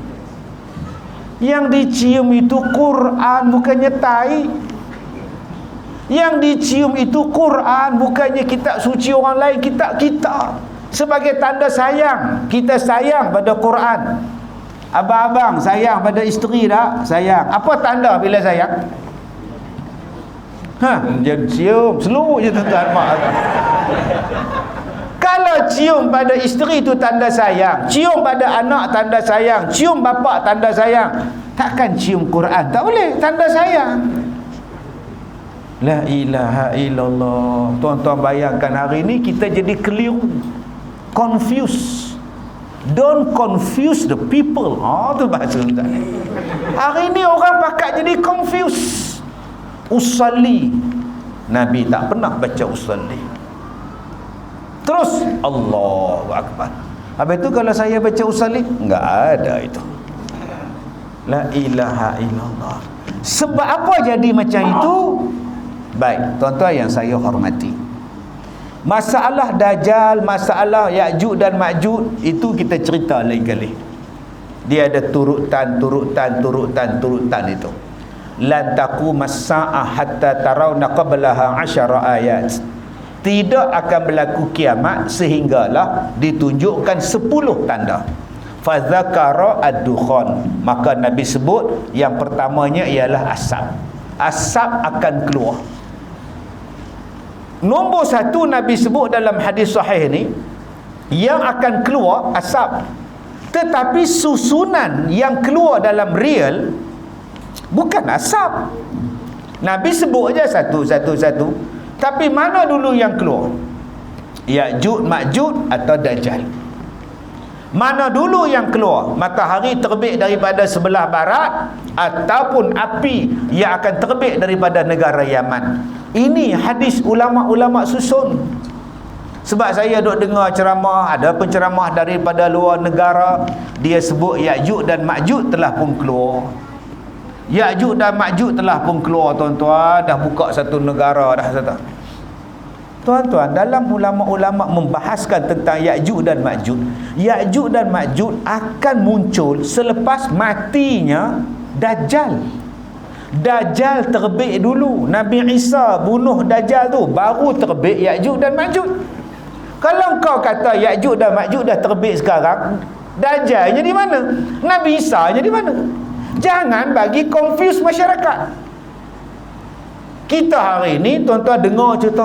Yang dicium itu Quran, bukannya tai. Yang dicium itu Quran, bukannya kitab suci orang lain, kitab kita. Sebagai tanda sayang, kita sayang pada Quran. Abang-abang sayang pada isteri tak? Sayang. Apa tanda bila sayang? Dia cium, seluk je tuan-tuan. Kalau cium pada isteri itu tanda sayang, cium pada anak tanda sayang, cium bapa tanda sayang, takkan cium Quran? Tak boleh, tanda sayang. La ilaha illallah. Tuan-tuan bayangkan hari ini kita jadi keliru, confused. Don't confuse the people. Tu bahasa kita. Hari ini orang pakat jadi confused. Usalli, Nabi tak pernah baca usalli. Terus Allahu Akbar. Habis itu kalau saya baca usalli, enggak ada itu. La ilaha illallah. Sebab apa jadi macam itu? Baik, tuan-tuan yang saya hormati, masalah Dajjal, masalah Ya'juj dan Ma'juj itu kita cerita lain kali. Dia ada turutan itu. Lan taqumas sa'ah hatta tarawna qablaha 10 ayat. Tidak akan berlaku kiamat sehinggalah ditunjukkan 10 tanda. Fadzakara ad-dukhan. Maka Nabi sebut yang pertamanya ialah asap. Asap akan keluar. Nombor 1 Nabi sebut dalam hadis sahih ni, yang akan keluar asap. Tetapi susunan yang keluar dalam real bukan asap. Nabi sebut je satu. Tapi mana dulu yang keluar? Ya'juj, Ma'juj atau Dajjal? Mana dulu yang keluar? Matahari terbit daripada sebelah barat ataupun api yang akan terbit daripada negara Yaman? Ini hadis ulama-ulama susun. Sebab saya duk dengar ceramah, ada penceramah daripada luar negara, dia sebut Ya'juj dan Ma'juj telah pun keluar. Ya'juj dan Ma'juj telah pun keluar, tuan-tuan. Dah buka satu negara dah. Tuan-tuan, dalam ulama-ulama membahaskan tentang Ya'juj dan Ma'juj, Ya'juj dan Ma'juj akan muncul selepas matinya Dajjal. Dajjal terbit dulu. Nabi Isa bunuh Dajjal tu, baru terbit Ya'juj dan Ma'juj. Kalau kau kata Ya'juj dan Ma'juj dah terbit sekarang, Dajjalnya di mana? Nabi Isa-nya di mana? Jangan bagi confuse masyarakat. Kita hari ni tuan-tuan dengar cerita,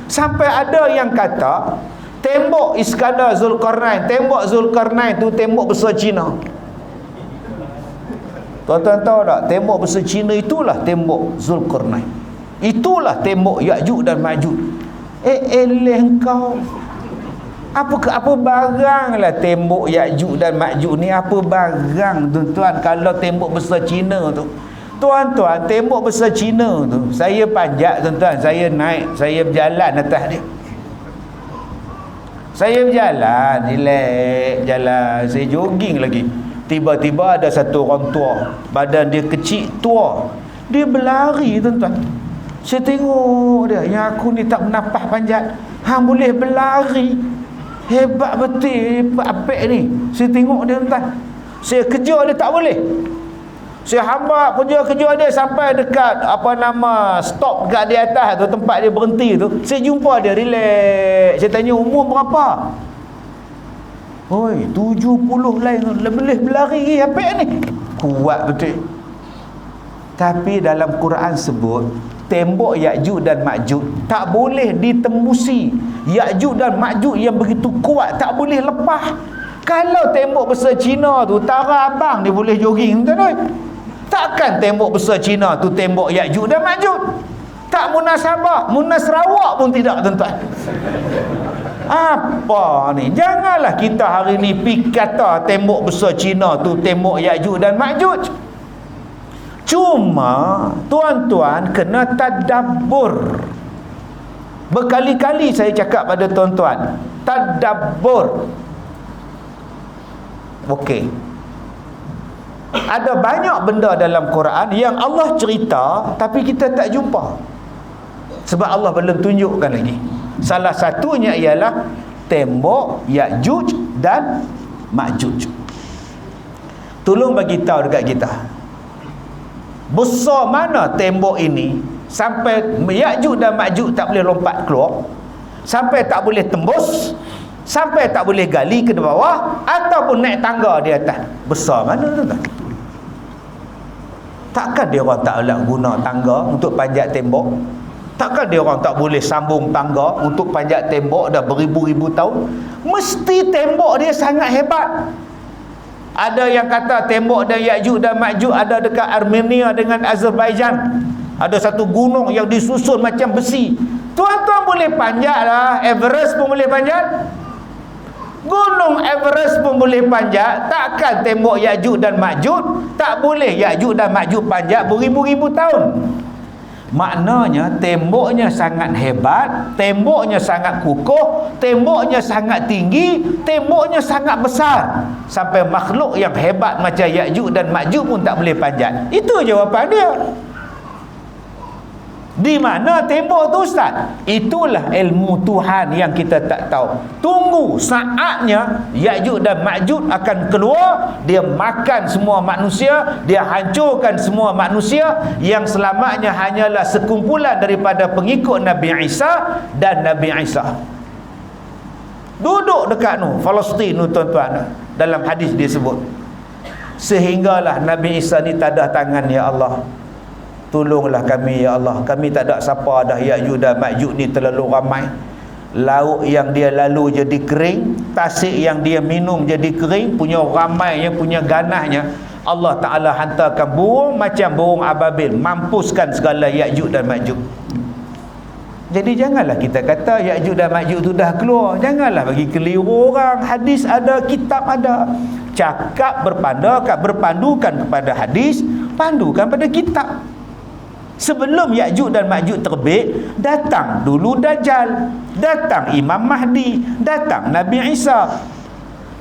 sampai ada yang kata tembok Iskandar Zulkarnain, tembok Zulkarnain tu tembok besar Cina. Tuan-tuan tahu tak, tembok besar Cina itulah tembok Zulkarnain. Itulah tembok Ya'juj dan Ma'juj. Eleh kau. Apa barang lah tembok Ya'juj dan Ma'juj ni? Apa barang, tuan-tuan, kalau tembok besar Cina tu? Tuan-tuan, tembok besar Cina tu, saya panjat, tuan-tuan, saya naik, saya berjalan atas dia. Saya berjalan, relax, jalan, saya jogging lagi. Tiba-tiba ada satu orang tua, badan dia kecil, tua. Dia berlari, tuan-tuan. Saya tengok dia, yang aku ni tak bernafas panjat, hang boleh berlari. Hebat betul, hebat apek ni. Saya tengok dia, tuan-tuan. Saya kejar dia tak boleh. Saya hamba kerja dia sampai dekat stop dekat di atas tu, tempat dia berhenti tu. Saya jumpa dia, relax. Saya tanya umur berapa? Oi, 70 lain, boleh berlari apa ni? Kuat betul. Tapi dalam Quran sebut tembok Ya'juj dan Ma'juj tak boleh ditembusi. Ya'juj dan Ma'juj yang begitu kuat tak boleh lepas. Kalau tembok besar Cina tu Tara Abang dia boleh jogging, tuan-tuan. Takkan tembok besar Cina tu tembok Ya'juj dan Ma'juj. Tak munasabah, Sarawak pun tidak, tuan-tuan. Apa ni? Janganlah kita hari ni pergi kata tembok besar Cina tu tembok Ya'juj dan Ma'juj. Cuma tuan-tuan kena tadabbur. Berkali-kali saya cakap pada tuan-tuan, tadabbur. Okey. Ada banyak benda dalam Quran yang Allah cerita tapi kita tak jumpa. Sebab Allah belum tunjukkan lagi. Salah satunya ialah tembok Ya'juj dan Ma'juj. Tolong bagi tahu dekat kita, besar mana tembok ini sampai Ya'juj dan Ma'juj tak boleh lompat keluar, sampai tak boleh tembus, sampai tak boleh gali ke bawah ataupun naik tangga di atas. Besar mana, tuan-tuan? Takkan dia orang tak nak guna tangga untuk panjat tembok? Takkan dia orang tak boleh sambung tangga untuk panjat tembok dah beribu-ribu tahun? Mesti tembok dia sangat hebat. Ada yang kata tembok dan Ya'juj dan Ma'juj ada dekat Armenia dengan Azerbaijan. Ada satu gunung yang disusun macam besi. Tuan-tuan boleh panjat lah. Everest pun boleh panjat. Gunung Everest pun boleh panjat. Takkan tembok Ya'juj dan Ma'juj tak boleh Ya'juj dan Ma'juj panjat beribu-ribu tahun? Maknanya temboknya sangat hebat, temboknya sangat kukuh, temboknya sangat tinggi, temboknya sangat besar, sampai makhluk yang hebat macam Ya'juj dan Ma'juj pun tak boleh panjat. Itu jawapan dia. Di mana tembok tu, Ustaz? Itulah ilmu Tuhan yang kita tak tahu. Tunggu saatnya Ya'juj dan Ma'juj akan keluar, dia makan semua manusia, dia hancurkan semua manusia. Yang selamatnya hanyalah sekumpulan daripada pengikut Nabi Isa dan Nabi Isa. Duduk dekat Palestin tuan-tuan. Dalam hadis dia sebut, sehinggalah Nabi Isa ni tadah tangan, ya Allah, tolonglah kami ya Allah, kami tak ada siapa dah. Ya'juj dan Ma'juj ni terlalu ramai. Laut yang dia lalu jadi kering, tasik yang dia minum jadi kering, punya ramainya, punya ganahnya. Allah Ta'ala hantarkan burung macam burung ababil, mampuskan segala Ya'juj dan Ma'juj. Jadi janganlah kita kata Ya'juj dan Ma'juj tu dah keluar. Janganlah bagi keliru orang. Hadis ada, kitab ada. Cakap berpandukan kepada hadis, pandukan pada kitab. Sebelum Ya'juj dan Ma'juj terbit, datang dulu Dajjal, datang Imam Mahdi, datang Nabi Isa.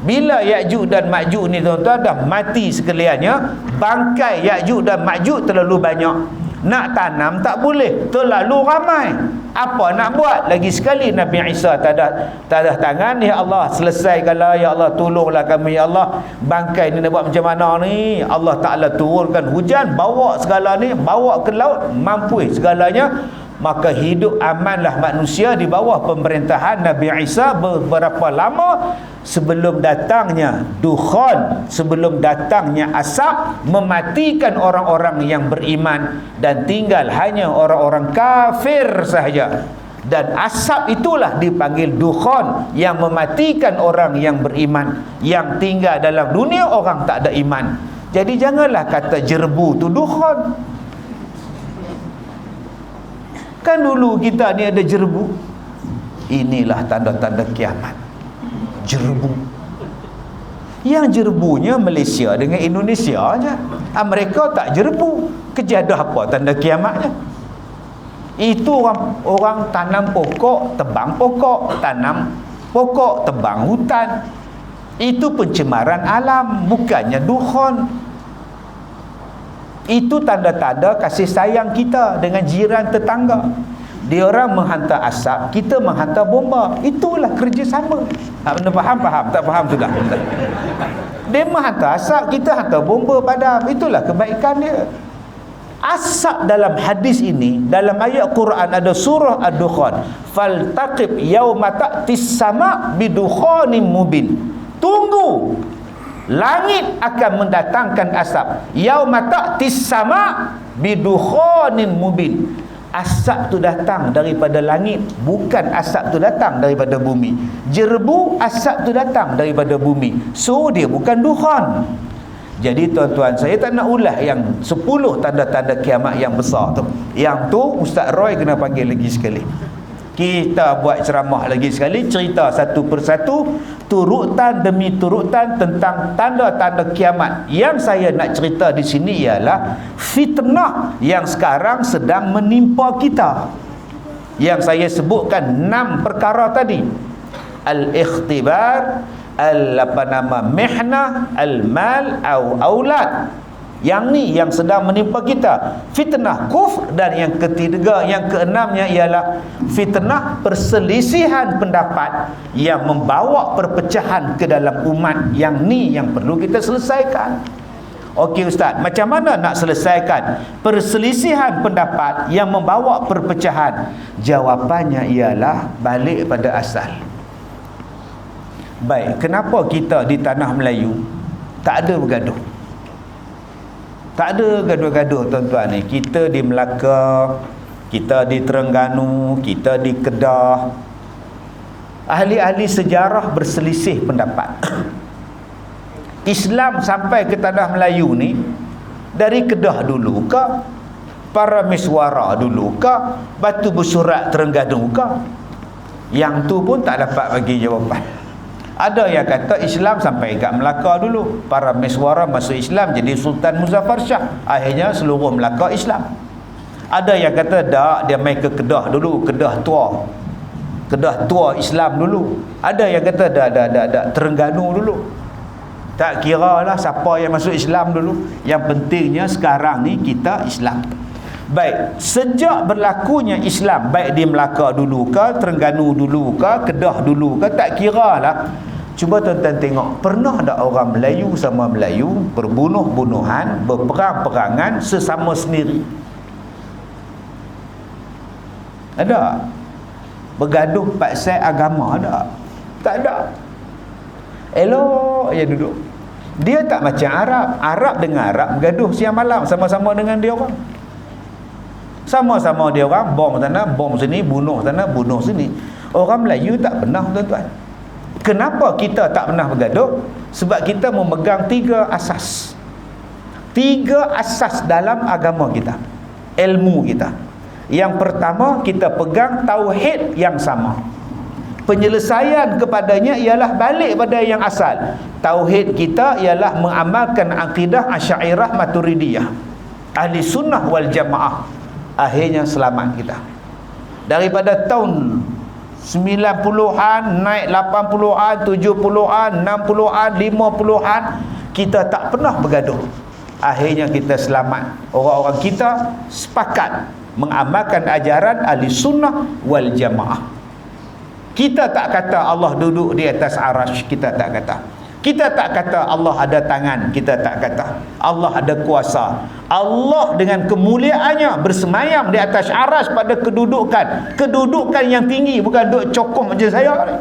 Bila Ya'juj dan Ma'juj ni tuan-tuan dah mati sekaliannya, bangkai Ya'juj dan Ma'juj terlalu banyak. Nak tanam tak boleh, terlalu ramai. Apa nak buat? Lagi sekali Nabi Isa tadah tangan, ya Allah selesaikanlah, ya Allah tolonglah kami, ya Allah, bangkai ni nak buat macam mana ni? Allah Ta'ala turunkan hujan, bawa segala ni, bawa ke laut, mampu segalanya. Maka hidup amanlah manusia di bawah pemerintahan Nabi Isa beberapa lama sebelum datangnya dukhan, sebelum datangnya asap mematikan orang-orang yang beriman, dan tinggal hanya orang-orang kafir sahaja. Dan asap itulah dipanggil dukhan, yang mematikan orang yang beriman, yang tinggal dalam dunia orang tak ada iman. Jadi janganlah kata jerbu tu dukhan. Kan dulu kita ni ada jerbu. Inilah tanda-tanda kiamat. Jerbu. Yang jerbunya Malaysia dengan Indonesia aja. Mereka tak jerbu. Kejadah apa tanda kiamatnya? Itu orang tanam pokok, tebang pokok, tanam pokok, tebang hutan. Itu pencemaran alam, bukannya dukhan. Itu tanda-tanda kasih sayang kita dengan jiran tetangga. Dia orang menghantar asap, kita menghantar bomba. Itulah kerjasama. Anda faham? Tak faham sudah. Dia menghantar asap, kita hantar bomba padam. Itulah kebaikan dia. Asap dalam hadis ini, dalam ayat Quran ada surah Ad-Dukhan. Faltaqib yauma ta'tis sama bidukhanin mubin. Tunggu, langit akan mendatangkan asap. Yauma ta'tis sama bidukhanin mubin. Asap tu datang daripada langit, bukan asap tu datang daripada bumi. Jerbu, asap tu datang daripada bumi. So dia bukan dukhan. Jadi tuan-tuan, saya tak nak ulas yang 10 tanda-tanda kiamat yang besar tu. Yang tu Ustaz Roy kena panggil lagi sekali. Kita buat ceramah lagi sekali, cerita satu persatu, turutan demi turutan tentang tanda-tanda kiamat. Yang saya nak cerita di sini ialah fitnah yang sekarang sedang menimpa kita. Yang saya sebutkan 6 perkara tadi. Al-ikhtibar, mihnah, al-mal, aulad. Yang ni yang sedang menimpa kita, fitnah kufr. Dan yang ketiga, yang keenamnya ialah fitnah perselisihan pendapat yang membawa perpecahan ke dalam umat. Yang ni yang perlu kita selesaikan. Okey Ustaz, macam mana nak selesaikan perselisihan pendapat yang membawa perpecahan? Jawapannya ialah balik pada asal. Baik, kenapa kita di tanah Melayu tak ada bergaduh? Tak ada gaduh-gaduh tuan-tuan ni. Kita di Melaka, kita di Terengganu, kita di Kedah. Ahli-ahli sejarah berselisih pendapat. Islam sampai ke tanah Melayu ni dari Kedah dulu ke, Parameswara dulu ke, Batu Bersurat Terengganu ke? Yang tu pun tak dapat bagi jawapan. Ada yang kata Islam sampai kat Melaka dulu, Parameswara masuk Islam jadi Sultan Muzaffar Shah, akhirnya seluruh Melaka Islam. Ada yang kata tak, dia mai ke Kedah dulu, Kedah tua Islam dulu. Ada yang kata dak Terengganu dulu. Tak kira lah siapa yang masuk Islam dulu, yang pentingnya sekarang ni kita Islam. Baik, sejak berlakunya Islam, baik di Melaka dulu ke, Terengganu dulu ke, Kedah dulu ke, tak kira lah. Cuba tuan-tuan tengok, pernah tak orang Melayu sama Melayu berbunuh-bunuhan, berperang-perangan sesama sendiri? Ada? Bergaduh pasal agama ada? Tak ada. Elok je duduk. Dia tak macam Arab dengan Arab bergaduh siang malam sama-sama dengan dia orang. Sama-sama dia orang bom sana, bom sini, bunuh sana, bunuh sini. Orang Melayu tak pernah, tuan-tuan. Kenapa kita tak pernah bergaduh? Sebab kita memegang 3 asas. 3 asas dalam agama kita, ilmu kita. Yang pertama, kita pegang tauhid yang sama. Penyelesaian kepadanya ialah balik pada yang asal. Tauhid kita ialah mengamalkan akidah Asy'ariyah Maturidiyah, ahli sunnah wal jamaah. Akhirnya selamat kita. Daripada tahun 90-an, naik 80-an, 70-an, 60-an, 50-an, kita tak pernah bergaduh. Akhirnya kita selamat. Orang-orang kita sepakat mengamalkan ajaran ahli sunnah wal jamaah. Kita tak kata Allah duduk di atas arasy, kita tak kata. Kita tak kata Allah ada tangan, kita tak kata. Allah ada kuasa. Allah dengan kemuliaannya bersemayam di atas arasy pada kedudukan yang tinggi, bukan duduk cokoh macam saya ni.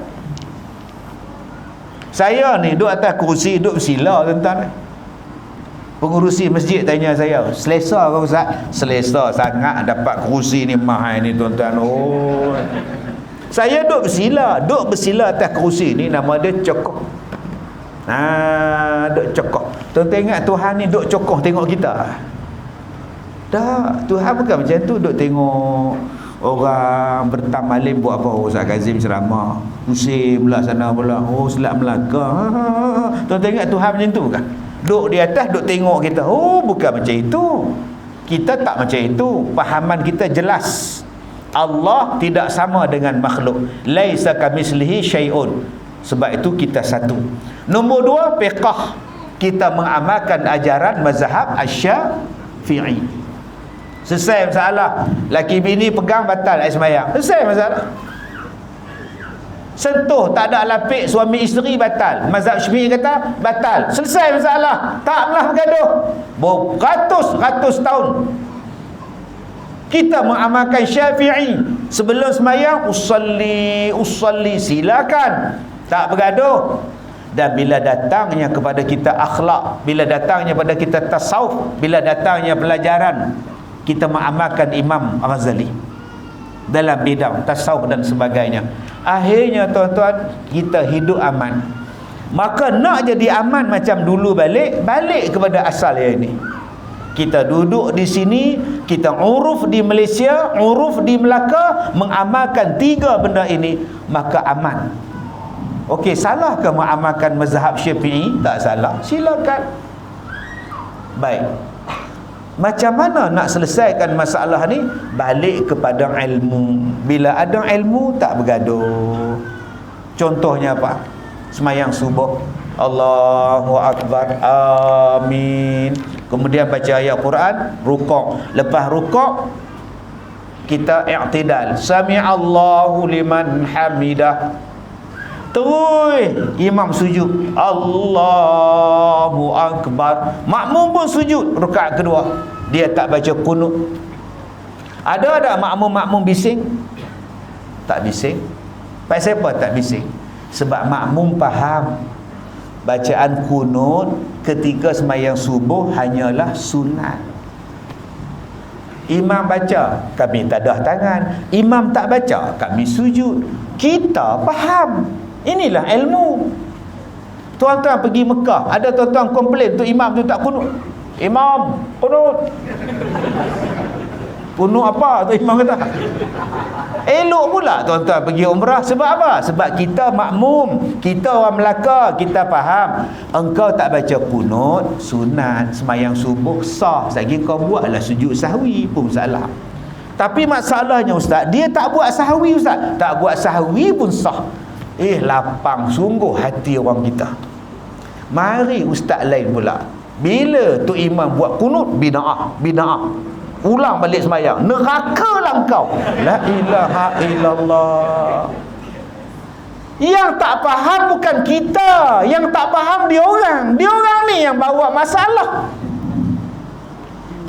Saya ni duduk atas kerusi, duduk bersila, tuan-tuan. Pengurusi masjid tanya saya, selesa ke Ustaz? Selesa sangat dapat kerusi ni mahal ni, tuan-tuan. Oh, saya duduk bersila atas kerusi ni, nama dia cokoh. Duk cokoh. Tuan-tuan ingat Tuhan ni duk cokoh tengok kita? Tak, Tuhan bukan macam tu, duk tengok orang bertamalim buat apa. Ustaz Kazim ceramah, pusing pula sana pula, oh Selat Melaka. Tuan-tuan ingat Tuhan macam tu bukan? Duk di atas, duk tengok kita. Oh, bukan macam itu. Kita tak macam itu. Fahaman kita jelas. Allah tidak sama dengan makhluk. Laisa kamitslihi syai'un. Sebab itu kita satu. Nombor 2, fiqh. Kita mengamalkan ajaran mazhab Asy-Syafi'i. Selesai masalah. Laki bini pegang batal air sembahyang. Selesai masalah. Sentuh tak ada lapik suami isteri batal. Mazhab Syafi'i kata batal. Selesai masalah. Tak pernah bergaduh. Beratus-ratus tahun kita mengamalkan Syafi'i. Sebelum sembahyang usalli, silakan. Tak bergaduh. Dan bila datangnya kepada kita akhlak, bila datangnya kepada kita tasawuf, bila datangnya pelajaran, kita mengamalkan Imam Ghazali dalam bidang tasawuf dan sebagainya. Akhirnya tuan-tuan, kita hidup aman. Maka nak jadi aman macam dulu balik kepada asal yang ini. Kita duduk di sini, kita uruf di Malaysia, uruf di Melaka, mengamalkan 3 benda ini, maka aman. Okey, salah ke mengamalkan mazhab Syafi'i? Tak salah, silakan. Baik. Macam mana nak selesaikan masalah ni? Balik kepada ilmu. Bila ada ilmu, tak bergaduh. Contohnya apa? Semayang subuh, Allahu Akbar, amin. Kemudian baca ayat Quran, rukuk. Lepas rukuk, kita i'tidal. Sami'allahu liman hamidah. Terus imam sujud, Allahu Akbar. Makmum pun sujud rakaat kedua. Dia tak baca qunut. Ada makmum bising? Tak bising. Pasal apa tak bising? Sebab makmum faham bacaan qunut ketika sembahyang subuh hanyalah sunat. Imam baca, kami tadah tangan. Imam tak baca, kami sujud. Kita faham. Inilah ilmu. Tuan-tuan pergi Mekah, ada tuan-tuan komplain tu imam tu tak kunut. Imam kunut. Kunut apa tu imam kata? Elok pula tuan-tuan pergi umrah. Sebab apa? Sebab kita makmum, kita orang Melaka, kita faham. Engkau tak baca kunut sunat semayang subuh sah, lagi kau buatlah sujud sahwi pun salah. Tapi masalahnya ustaz, dia tak buat sahwi ustaz. Tak buat sahwi pun sah. Lapang sungguh hati orang kita. Mari ustaz lain pula, bila tu imam buat kunut, bid'ah. Ulang balik sembahyang, nerakalah engkau. La ilaha illallah. Yang tak faham bukan kita, yang tak faham dia orang ni yang bawa masalah.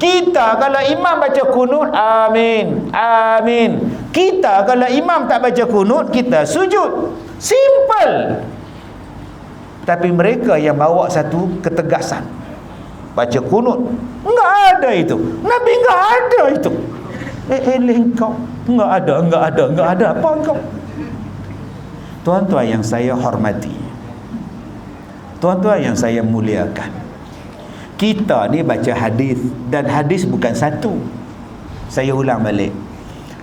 Kita kalau imam baca kunut, amin, amin. Kita kalau imam tak baca kunut, kita sujud. Simple. Tapi mereka yang bawa satu ketegasan, baca kunut, enggak ada itu. Nabi enggak ada itu. Engkau enggak ada apa engkau? Tuan-tuan yang saya hormati, tuan-tuan yang saya muliakan, kita ni baca hadis, dan hadis bukan satu. Saya ulang balik,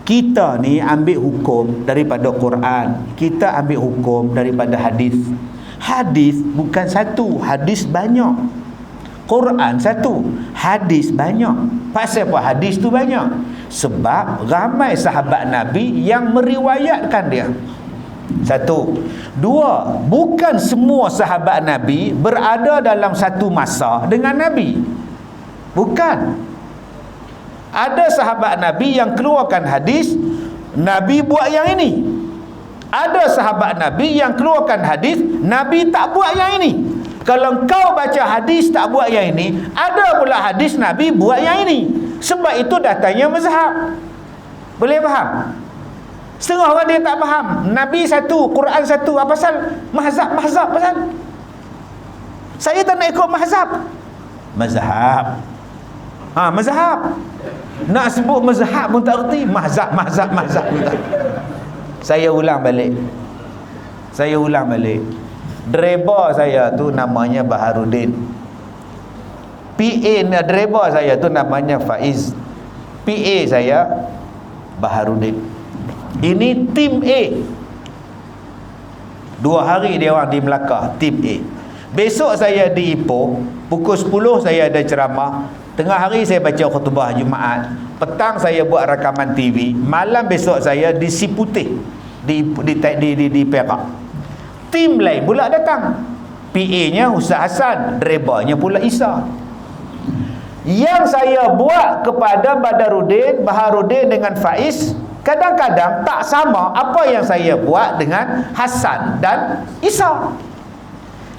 kita ni ambil hukum daripada Quran, kita ambil hukum daripada hadis. Hadis bukan satu, hadis banyak. Quran satu, hadis banyak. Pasal apa hadis tu banyak? Sebab ramai sahabat Nabi yang meriwayatkan dia. Satu. Dua, bukan semua sahabat Nabi berada dalam satu masa dengan Nabi. Bukan. Ada sahabat Nabi yang keluarkan hadis, Nabi buat yang ini. Ada sahabat Nabi yang keluarkan hadis, Nabi tak buat yang ini. Kalau kau baca hadis tak buat yang ini, ada pula hadis Nabi buat yang ini. Sebab itu datangnya mazhab. Boleh faham? Setengah orang dia tak faham. Nabi satu, Quran satu. Apa pasal mazhab pasal? Saya tak nak ikut mazhab. Mazhab. Mazhab. Nak sebut mazhab pun tak erti. Mazhab pun tak. Saya ulang balik. Driver saya tu namanya Baharudin. PA driver saya tu namanya Faiz. PA saya Baharudin. Ini tim A. 2 hari dia orang di Melaka, tim A. Besok saya di Ipoh, pukul 10 saya ada ceramah. Tengah hari saya baca khutbah Jumaat. Petang saya buat rakaman TV. Malam besok saya di Siputih, di Perak. Tim lain pula datang. PA-nya Ustaz Hasan, drivernya pula Isa. Yang saya buat kepada Baharudin dengan Faiz, kadang-kadang tak sama apa yang saya buat dengan Hasan dan Isa.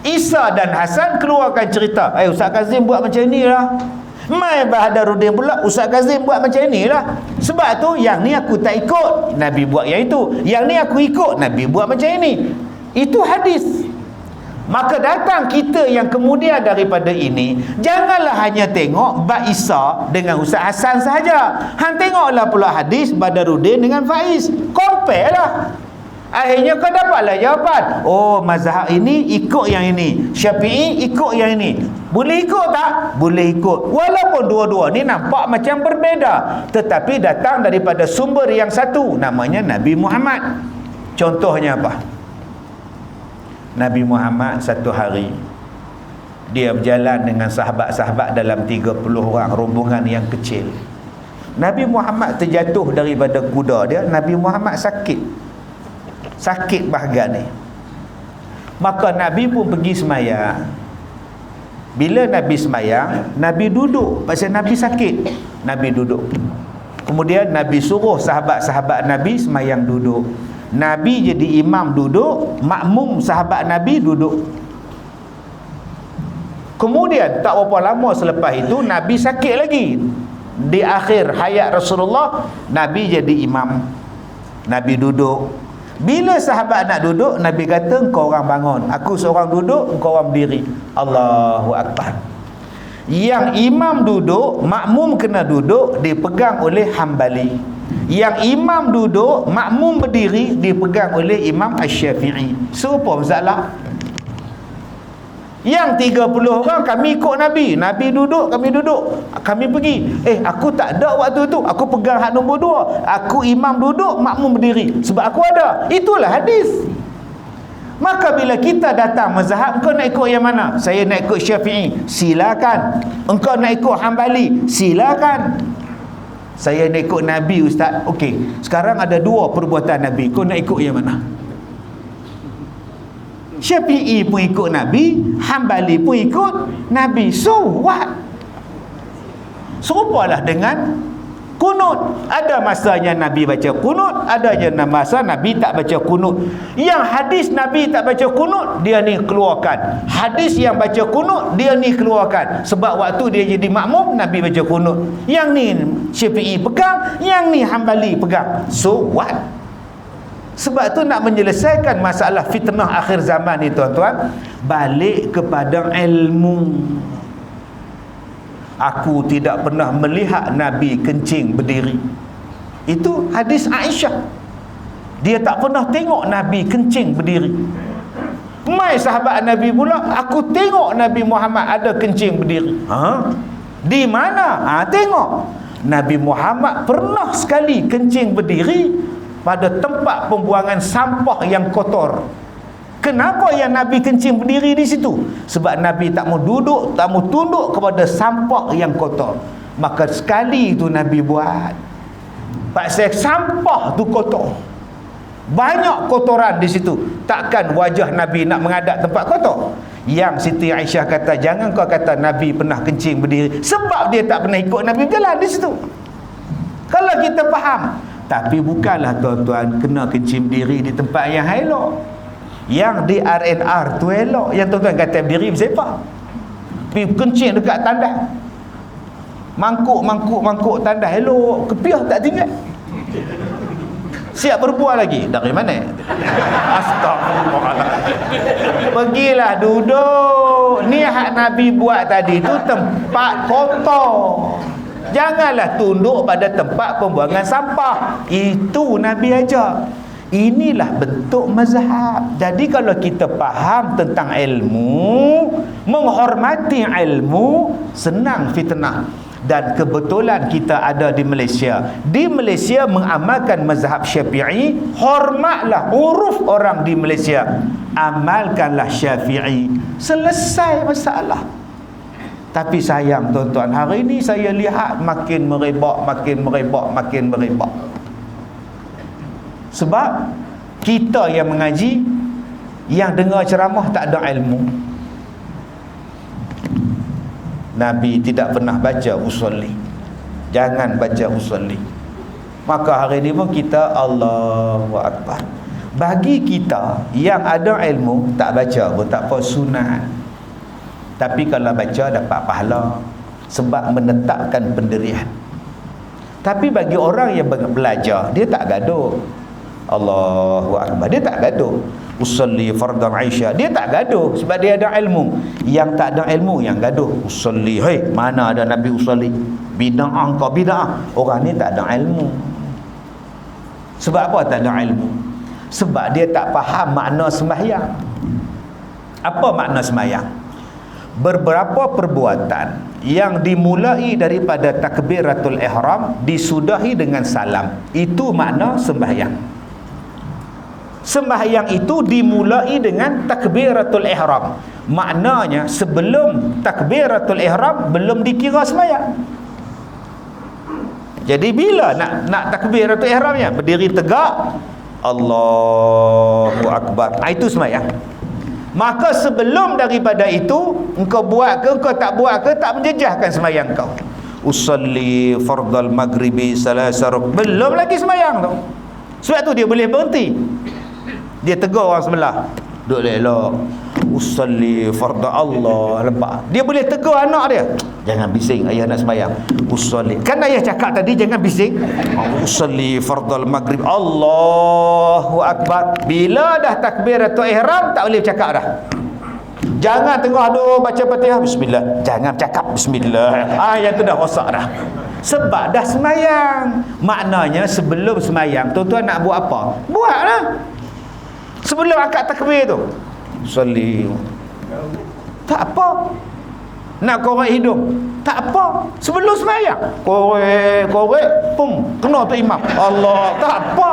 Isa dan Hasan keluarkan cerita, Ustaz Kazim buat macam ni lah. Mai Baharudin pula, Ustaz Kazim buat macam ni lah. Sebab tu yang ni aku tak ikut, Nabi buat yang itu. Yang ni aku ikut, Nabi buat macam ini. Itu hadis. Maka datang kita yang kemudian daripada ini, janganlah hanya tengok Bak Isa dengan Ustaz Hasan sahaja. Hang tengoklah pula hadis Badarudin dengan Faiz. Compare lah. Akhirnya kau dapatlah jawapan. Oh, mazhab ini ikut yang ini, Syafi'i ikut yang ini. Boleh ikut tak? Boleh ikut. Walaupun dua-dua ni nampak macam berbeza, tetapi datang daripada sumber yang satu, namanya Nabi Muhammad. Contohnya apa? Nabi Muhammad satu hari dia berjalan dengan sahabat-sahabat dalam 30 orang, rombongan yang kecil. Nabi Muhammad terjatuh daripada kuda dia. Nabi Muhammad sakit bahagian ni. Maka Nabi pun pergi semayang. Bila Nabi semayang, Nabi duduk. Pasal Nabi sakit, Nabi duduk. Kemudian Nabi suruh sahabat-sahabat Nabi semayang duduk. Nabi jadi imam duduk, makmum sahabat Nabi duduk. Kemudian tak berapa lama selepas itu Nabi sakit lagi. Di akhir hayat Rasulullah, Nabi jadi imam. Nabi duduk. Bila sahabat nak duduk, Nabi kata, "Engkau orang bangun. Aku seorang duduk, engkau orang berdiri." Allahu Akbar. Yang imam duduk, makmum kena duduk, dipegang oleh Hambali. Yang imam duduk, makmum berdiri, dipegang oleh Imam Asy-Syafi'i. Serupa masalah. Yang 30 orang kami ikut Nabi. Nabi duduk, kami duduk. Kami pergi. Aku tak ada waktu tu. Aku pegang hak nombor 2. Aku imam duduk, makmum berdiri. Sebab aku ada. Itulah hadis. Maka bila kita datang mazhab, engkau nak ikut yang mana? Saya nak ikut Syafi'i. Silakan. Engkau nak ikut Hambali. Silakan. Saya nak ikut Nabi, Ustaz. Okey. Sekarang ada 2 perbuatan Nabi. Kau nak ikut yang mana? Syafi'i pun ikut Nabi, Hambali pun ikut Nabi. So what? Serupalah dengan kunut. Ada masanya Nabi baca kunut, ada je masa Nabi tak baca kunut. Yang hadis Nabi tak baca kunut, dia ni keluarkan. Hadis yang baca kunut, dia ni keluarkan. Sebab waktu dia jadi makmum, Nabi baca kunut. Yang ni Syafi'i pegang, yang ni Hambali pegang. So what? Sebab tu nak menyelesaikan masalah fitnah akhir zaman ni tuan-tuan, balik kepada ilmu. Aku tidak pernah melihat Nabi kencing berdiri. Itu hadis Aisyah. Dia tak pernah tengok Nabi kencing berdiri. Mai sahabat Nabi pula, aku tengok Nabi Muhammad ada kencing berdiri. Di mana? Tengok. Nabi Muhammad pernah sekali kencing berdiri pada tempat pembuangan sampah yang kotor. Kenapa yang Nabi kencing berdiri di situ? Sebab Nabi tak mau duduk, tak mau tunduk kepada sampah yang kotor. Maka sekali itu Nabi buat. Pasal sampah tu kotor. Banyak kotoran di situ. Takkan wajah Nabi nak menghadap tempat kotor. Yang Siti Aisyah kata, jangan kau kata Nabi pernah kencing berdiri, sebab dia tak pernah ikut Nabi berjalan di situ. Kalau kita faham. Tapi bukanlah tuan-tuan kena kencing berdiri di tempat yang elok. Yang di RNR tu elok. Yang tuan-tuan kata berdiri bersepak. Pergi kencing dekat tandas. Mangkuk tandas elok. Kepiah tak tinggal. Siap berbual lagi. Dari mana? Astagfirullahaladzim. Pergilah duduk. Ni hak Nabi buat tadi tu tempat kotor. Janganlah tunduk pada tempat pembuangan sampah. Itu Nabi ajar. Inilah bentuk mazhab. Jadi kalau kita faham tentang ilmu, menghormati ilmu, senang fitnah. Dan kebetulan kita ada di Malaysia. Di Malaysia mengamalkan mazhab Syafi'i. Hormatlah uruf orang di Malaysia. Amalkanlah Syafi'i. Selesai masalah. Tapi sayang tuan-tuan, hari ini saya lihat makin merebak. Sebab kita yang mengaji, yang dengar ceramah tak ada ilmu. Nabi tidak pernah baca usolli. Jangan baca usolli. Maka hari ini pun kita Allahu Akbar. Bagi kita yang ada ilmu, tak baca pun tak apa, sunat. Tapi kalau baca dapat pahala, sebab menetapkan pendirian. Tapi bagi orang yang belajar, dia tak gaduh. Allahu Akbar, dia tak gaduh. Usolli fardhan Aisyah, dia tak gaduh sebab dia ada ilmu. Yang tak ada ilmu yang gaduh. Usolli, mana ada Nabi usolli? Bid'ah, kau bid'ah. Orang ni tak ada ilmu. Sebab apa tak ada ilmu? Sebab dia tak faham makna sembahyang. Apa makna sembahyang? Beberapa perbuatan yang dimulai daripada takbiratul ihram disudahi dengan salam. Itu makna sembahyang. Sembahyang itu dimulai dengan takbiratul ihram. Maknanya sebelum takbiratul ihram belum dikira sembahyang. Jadi bila nak takbiratul ihramnya, berdiri tegak, Allahu Akbar. Itu sembahyang. Maka sebelum daripada itu, engkau buat ke, engkau tak buat ke, tak menjejahkan sembahyang kau. Usolli fardal maghribi salasa rakaat. Belum lagi sembahyang tu. Sebab tu dia boleh berhenti. Dia tegur orang sebelah, duduk elok. Usolli fardal Allah, lempak. Dia boleh tegur anak dia, jangan bising, ayah nak sembahyang. Usolli, kan ayah cakap tadi jangan bising. Usolli fardal maghrib, Allahu Akbar. Bila dah takbiratul ihram tak boleh cakap dah. Jangan tengah baca Fatihah bismillah, jangan cakap bismillah. Yang tu dah rosak dah. Sebab dah semayang. Maknanya sebelum semayang, tuan-tuan nak buat apa? Buatlah. Sebelum angkat takbir tu, salli. Tak apa. Nak korek hidung, tak apa. Sebelum semayang, korek, pum, kena tu imam. Allah, tak apa.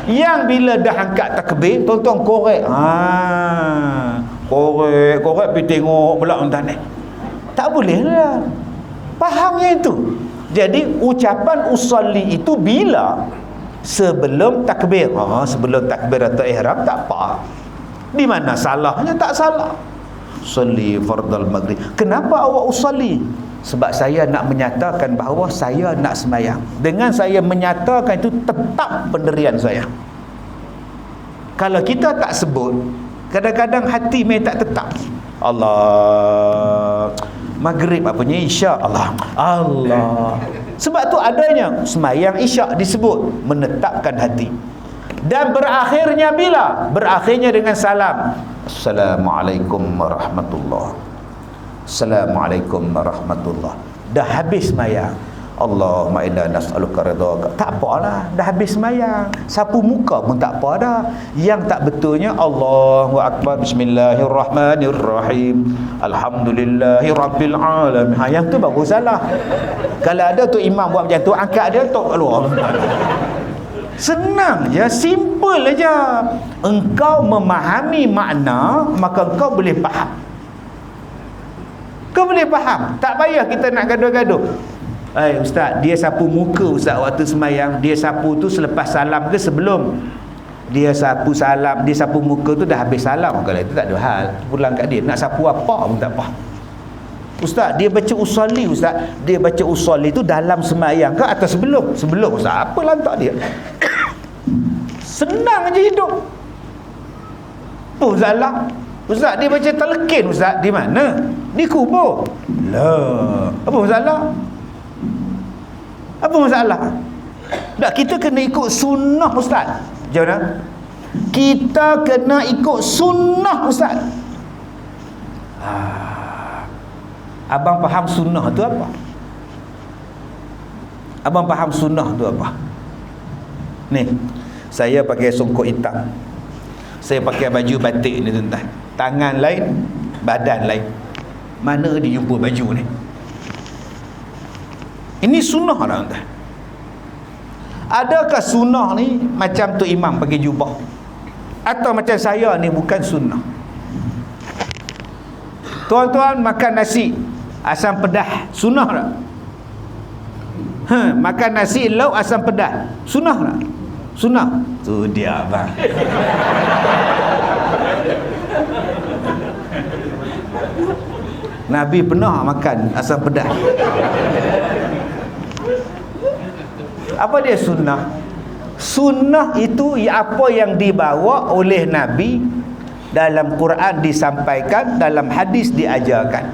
Yang bila dah angkat takbir, tuan-tuan korek. Korek pergi tengok pula entah ni. Tak boleh lah. Faham yang itu. Jadi ucapan usalli itu bila? Sebelum takbir. Sebelum takbiratul ihram tak apa. Di mana salahnya? Tak salah. Usalli fardal maghrib. Kenapa awak usalli? Sebab saya nak menyatakan bahawa saya nak semayang. Dengan saya menyatakan itu tetap pendirian saya. Kalau kita tak sebut, kadang-kadang hati memang tak tetap. Allah, maghrib apanya, isyak, Allah. Sebab tu adanya semayang isyak disebut menetapkan hati. Dan berakhirnya bila? Berakhirnya dengan salam. Assalamualaikum warahmatullahi. Assalamualaikum warahmatullahi. Dah habis semayang. Allahumma inna nas'aluka ridhaka. Tak apalah, dah habis semayang. Sapu muka pun tak apa dah. Yang tak betulnya Allahu akbar, bismillahirrahmanirrahim, alhamdulillahi rabbil alamin. Yang tu baru salah. Kalau ada tu imam buat macam tu, angkat dia tok keluar. Senang je, simple aja. Engkau memahami makna, maka engkau boleh faham. Kau boleh faham. Tak payah kita nak gaduh-gaduh. Ustaz, dia sapu muka ustaz waktu semayang. Dia sapu tu selepas salam ke sebelum? Dia sapu salam, dia sapu muka tu dah habis salam. Kalau itu tak ada hal, pulang kat dia. Nak sapu apa pun tak apa. Ustaz, dia baca usolli ustaz. Dia baca usolli tu dalam semayang ke atau sebelum? Sebelum ustaz. Apa lantak dia? Senang je hidup. Apa salah? Ustaz, dia baca talqin ustaz. Di mana? Di kubur. Lah, apa masalah? Apa masalah? Tak, kita kena ikut sunnah ustaz. Jangan. Kita kena ikut sunnah ustaz. Abang faham sunnah tu apa? Abang faham sunnah tu apa? Ni, saya pakai songkok hitam. Saya pakai baju batik ni tuan-tuan. Tangan lain, badan lain. Mana dia jumpa baju ni? Ini sunnah lah tuan-tuan. Adakah sunnah ni macam tu imam pakai jubah? Atau macam saya ni bukan sunnah? Tuan-tuan makan nasi asam pedas, sunnah tak? Makan nasi lauk asam pedas, sunnah tak? Sunnah. Tu dia abang. Nabi pernah makan asam pedas. Apa dia sunnah? Sunnah itu apa yang dibawa oleh Nabi, dalam Quran disampaikan, dalam hadis diajarkan.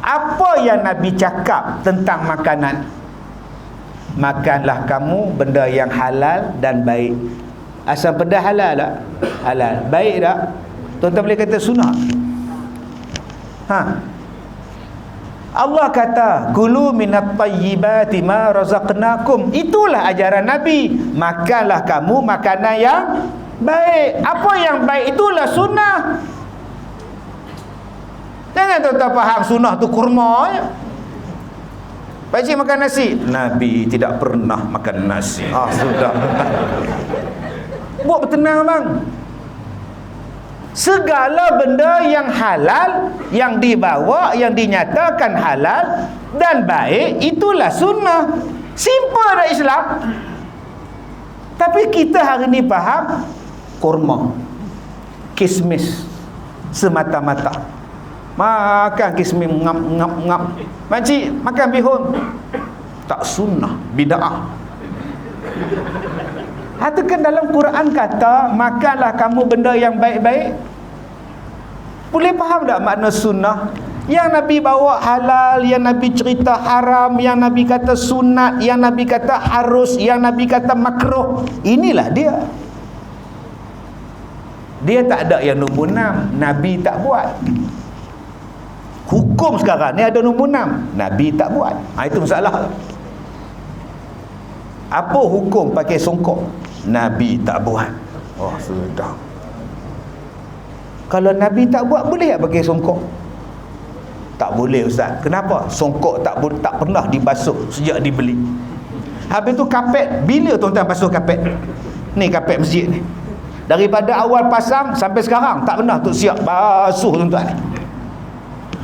Apa yang Nabi cakap tentang makanan? Makanlah kamu benda yang halal dan baik. Asam pedas halal tak? Halal. Baik tak? Tuan-tuan boleh kata sunnah? Allah kata, kulu minat tayyibati ma razaqnakum. Itulah ajaran Nabi. Makanlah kamu makanan yang baik. Apa yang baik itulah sunnah. Jangan tuan-tuan faham sunnah tu kurma je. Pakcik makan nasi, Nabi tidak pernah makan nasi. Sudah. Buat bertenang bang. Segala benda yang halal, yang dibawa, yang dinyatakan halal dan baik, itulah sunnah. Simple dah Islam. Tapi kita hari ni faham kurma, kismis semata-mata. Makan kismis ngap. Makcik makan bihun, tak sunnah, bid'ah. Itu kan dalam Quran kata makanlah kamu benda yang baik-baik. Boleh faham tak makna sunnah? Yang Nabi bawa halal, yang Nabi cerita haram, yang Nabi kata sunat, yang Nabi kata harus, yang Nabi kata makruh. Inilah dia. Dia tak ada yang nombor 6. Nabi tak buat. Hukum sekarang ni ada nombor 6, Nabi tak buat. Itu masalah. Apa hukum pakai songkok? Nabi tak buat. Oh, sudah. Kalau Nabi tak buat, boleh tak pakai songkok? Tak boleh, Ustaz. Kenapa? Songkok tak pernah dibasuh sejak dibeli. Habis tu kapet, bila tuan-tuan basuh kapet? Ni kapet masjid ni. Daripada awal pasang sampai sekarang tak pernah tu siap basuh tuan-tuan ni.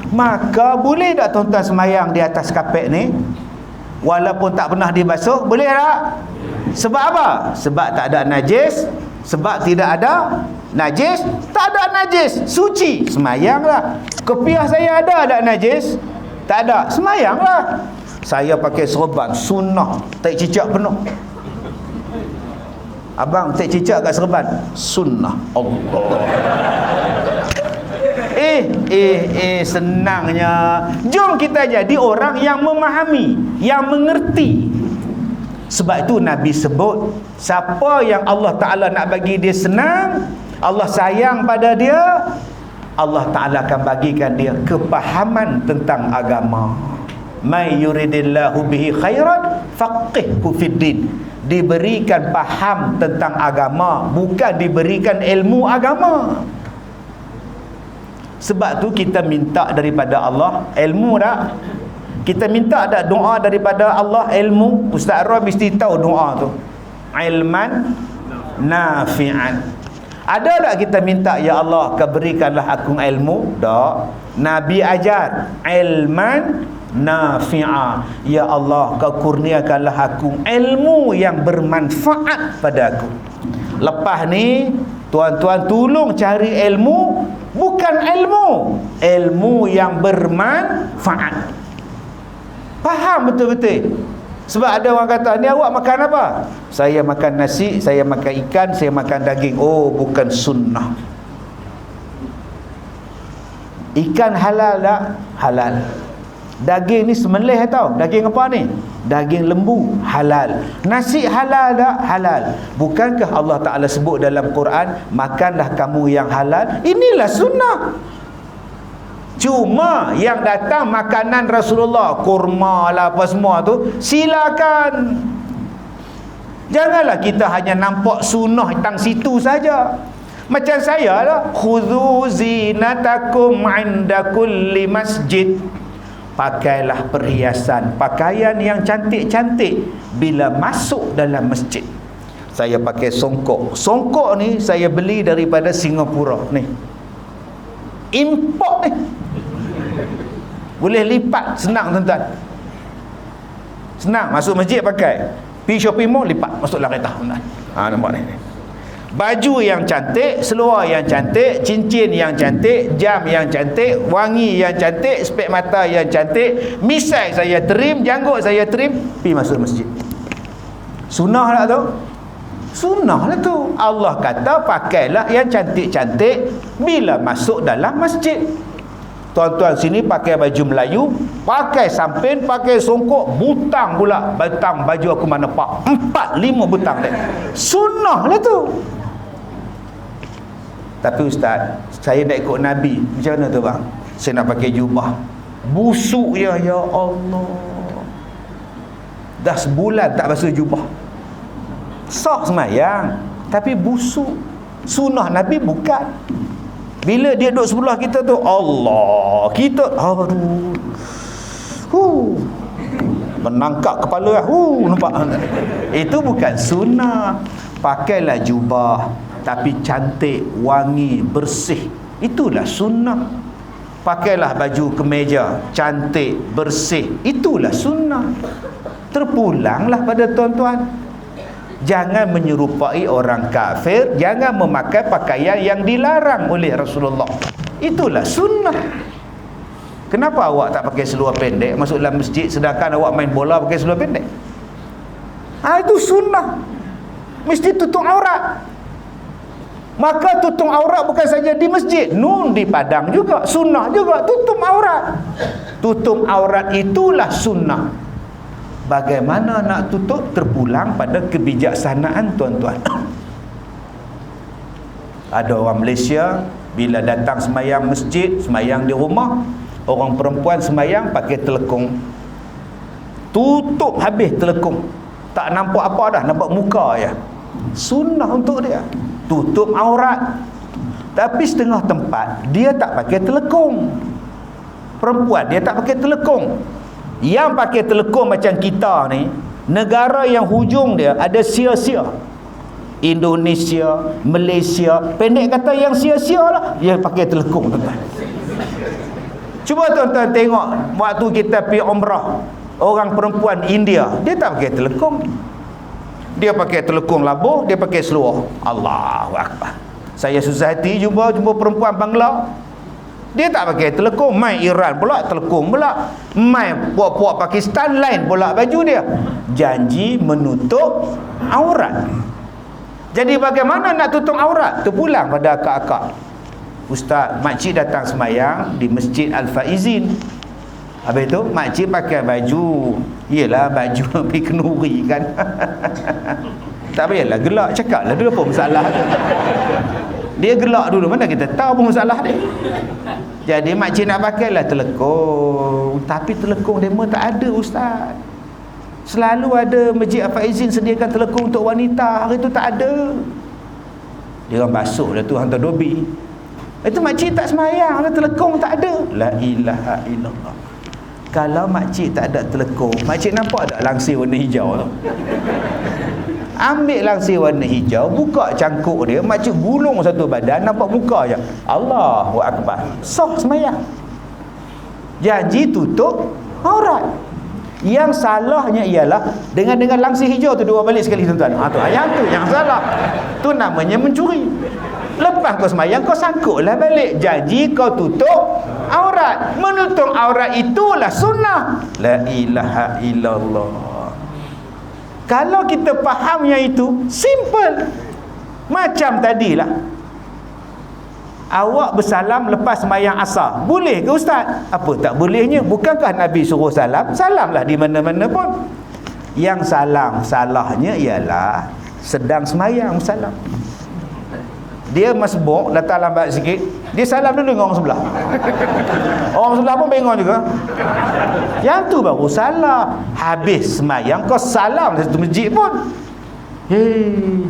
Maka boleh tak tuan-tuan semayang di atas kapet ni walaupun tak pernah dibasuh? Boleh tak? Sebab apa? Sebab tak ada najis. Sebab tidak ada najis. Tak ada najis, suci, semayanglah. Kopiah saya ada najis? Tak ada, semayanglah. Saya pakai serban sunnah, tak cicak penuh. Abang tak cicak kat serban, sunnah. Allah. Senangnya. Jom kita jadi orang yang memahami, yang mengerti. Sebab itu Nabi sebut, siapa yang Allah Ta'ala nak bagi dia senang, Allah sayang pada dia, Allah Ta'ala akan bagikan dia kepahaman tentang agama. May yuridillahu bihi khairan faqihhu fiddin. Diberikan faham tentang agama, bukan diberikan ilmu agama. Sebab tu kita minta daripada Allah ilmu tak? Kita minta ada doa daripada Allah ilmu. Ustaz Roy mesti tahu doa tu. Ilman nafi'an. Ada tak kita minta, ya Allah berikanlah aku ilmu? Tak. Nabi ajar ilman nafi'a. Ya Allah, kau kurniakanlah aku ilmu yang bermanfaat pada aku. Lepas ni tuan-tuan tolong cari ilmu, bukan ilmu yang bermanfaat. Faham betul-betul. Sebab ada orang kata, ni awak makan apa? Saya makan nasi, saya makan ikan, saya makan daging. Oh, bukan sunnah. Ikan halal tak? Halal. Daging ni sembelih tau. Daging apa ni? Daging lembu, halal. Nasi halal tak? Halal. Bukankah Allah Ta'ala sebut dalam Quran, makanlah kamu yang halal? Inilah sunnah. Cuma yang datang makanan Rasulullah, kurma lah apa semua tu, silakan. Janganlah kita hanya nampak sunnah tang situ saja. Macam saya lah, khudhu zinatakum inda kulli masjid. Pakailah perhiasan, pakaian yang cantik-cantik bila masuk dalam masjid. Saya pakai songkok. Songkok ni saya beli daripada Singapura ni. Import ni. Boleh lipat, senang tuan-tuan. Senang, masuk masjid pakai. Pergi shopping mall, lipat, masuklah kereta. Nampak ni. Baju yang cantik, seluar yang cantik, cincin yang cantik, jam yang cantik, wangi yang cantik, spek mata yang cantik, misai saya trim, janggut saya trim, pergi masuk masjid. Sunnah tak tu? Sunnah lah tu. Allah kata pakailah yang cantik-cantik bila masuk dalam masjid. Tuan-tuan sini pakai baju Melayu, pakai sampin, pakai songkok, butang pula. Butang baju aku mana pak? 4-5 butang dek. Sunnah lah tu. Tapi Ustaz, saya nak ikut Nabi. Macam mana tu bang? Saya nak pakai jubah. Busuk ya Allah. Dah sebulan tak basuh jubah. Sah semayang, tapi busuk. Sunnah Nabi bukan. Bila dia duduk sebelah kita tu, Allah, kita aduh. Menangkap kepala nampak. Itu bukan sunnah. Pakailah jubah tapi cantik, wangi, bersih. Itulah sunnah. Pakailah baju kemeja cantik, bersih. Itulah sunnah. Terpulanglah pada tuan-tuan. Jangan menyerupai orang kafir, jangan memakai pakaian yang dilarang oleh Rasulullah. Itulah sunnah. Kenapa awak tak pakai seluar pendek masuk dalam masjid, sedangkan awak main bola pakai seluar pendek? Itu sunnah. Mesti tutup aurat. Maka tutup aurat bukan saja di masjid, di padang juga, sunnah juga, tutup aurat. Tutup aurat itulah sunnah. Bagaimana nak tutup? Terpulang pada kebijaksanaan tuan-tuan. Ada orang Malaysia bila datang semayang masjid, semayang di rumah, orang perempuan semayang pakai telekung, tutup habis telekung, tak nampak apa dah, nampak muka je. Sunnah untuk dia, tutup aurat. Tapi setengah tempat dia tak pakai telekung. Perempuan dia tak pakai telekung. Yang pakai telekung macam kita ni, negara yang hujung dia ada sia-sia. Indonesia, Malaysia, pendek kata yang sia-sia lah, dia pakai telekung, tuan-tuan. Cuba tuan-tuan tengok waktu kita pergi umrah, orang perempuan India, dia tak pakai telekung. Dia pakai telekung labuh, dia pakai seluar. Allahu Akbar. Saya susah hati jumpa perempuan Bangla, dia tak pakai telekung. Mai Iran pula telekung pula, mai puak-puak Pakistan lain pula baju dia, janji menutup aurat. Jadi bagaimana nak tutup aurat? Terpulang pada akak-akak. Ustaz, makcik datang semayang di Masjid Al-Faizin. Habis tu makcik pakai baju, yelah baju pergi kenuri kan. Tak payahlah gelak, cakaplah dulu apa masalah tu. Dia gelak dulu, mana kita tahu apa masalah dia. Jadi makcik nak pakailah telekung, tapi telekung demo tak ada ustaz. Selalu ada Masjid Al-Faizin sediakan telekung untuk wanita, hari tu tak ada. Dia orang basuh dah tu hantar dobi. Itu makcik tak semayang, telekung tak ada. La ilaha illallah. Kalau makcik tak ada telekung, makcik nampak tak langsir warna hijau tu? Ambil langsir warna hijau, buka cangkuk dia, makcik gulung satu badan, nampak muka je. Allahu Akbar. Sah semayang. Janji tutup aurat. Yang salahnya ialah dengan langsir hijau tu dua balik sekali, tuan-tuan. Tu yang tu yang salah. Tu namanya mencuri. Lepas kau semayang, kau sangkutlah balik. Janji kau tutup aurat. Menutup aurat itulah sunnah. La ilaha illallah. Kalau kita fahamnya itu, simple. Macam tadilah, awak bersalam lepas semayang asar, boleh ke ustaz? Apa tak bolehnya? Bukankah Nabi suruh salam? Salamlah di mana-mana pun. Yang salam salahnya ialah sedang semayang salam. Dia masbuk, datang lambat sikit, dia salam dulu dengan orang sebelah. Orang sebelah pun bengong juga. Yang tu baru salah. Habis semayang kau salam dari satu masjid pun.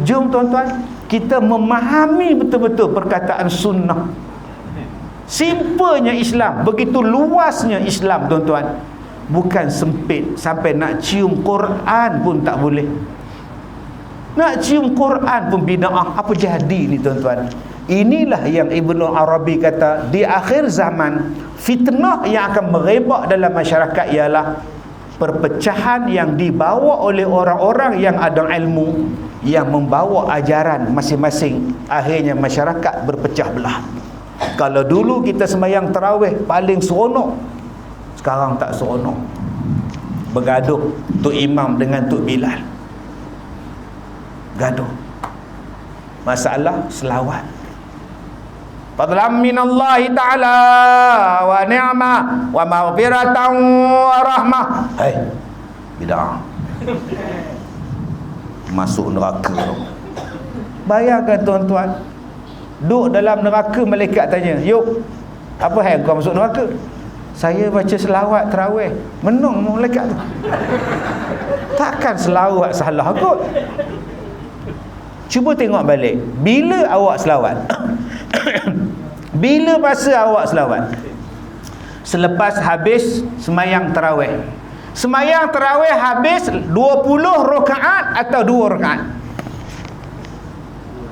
Jom tuan-tuan, kita memahami betul-betul perkataan sunnah. Simpelnya Islam, begitu luasnya Islam tuan-tuan. Bukan sempit sampai nak cium Quran pun tak boleh. Nak cium Quran pun bid'ah. Apa jadi ni tuan-tuan? Inilah yang Ibnu Arabi kata, di akhir zaman fitnah yang akan merebak dalam masyarakat ialah perpecahan yang dibawa oleh orang-orang yang ada ilmu, yang membawa ajaran masing-masing. Akhirnya masyarakat berpecah belah. Kalau dulu kita sembahyang tarawih paling seronok, sekarang tak seronok. Bergaduh Tok Imam dengan Tok Bilal, gaduh masalah selawat. Fadlan minallahi ta'ala wa ni'mah wa maghfiratan wa rahmah. Bid'ah. Masuk neraka. Bayangkan tuan-tuan, duduk dalam neraka, malaikat tanya, "Yuk, apa hal kau masuk neraka?" "Saya baca selawat tarawih." Menung malaikat tu. Takkan selawat salah kot. Cuba tengok balik, bila awak selawat? Bila masa awak selawat? Selepas habis semayang tarawih. Semayang tarawih habis 20 rakaat atau 2 rakaat?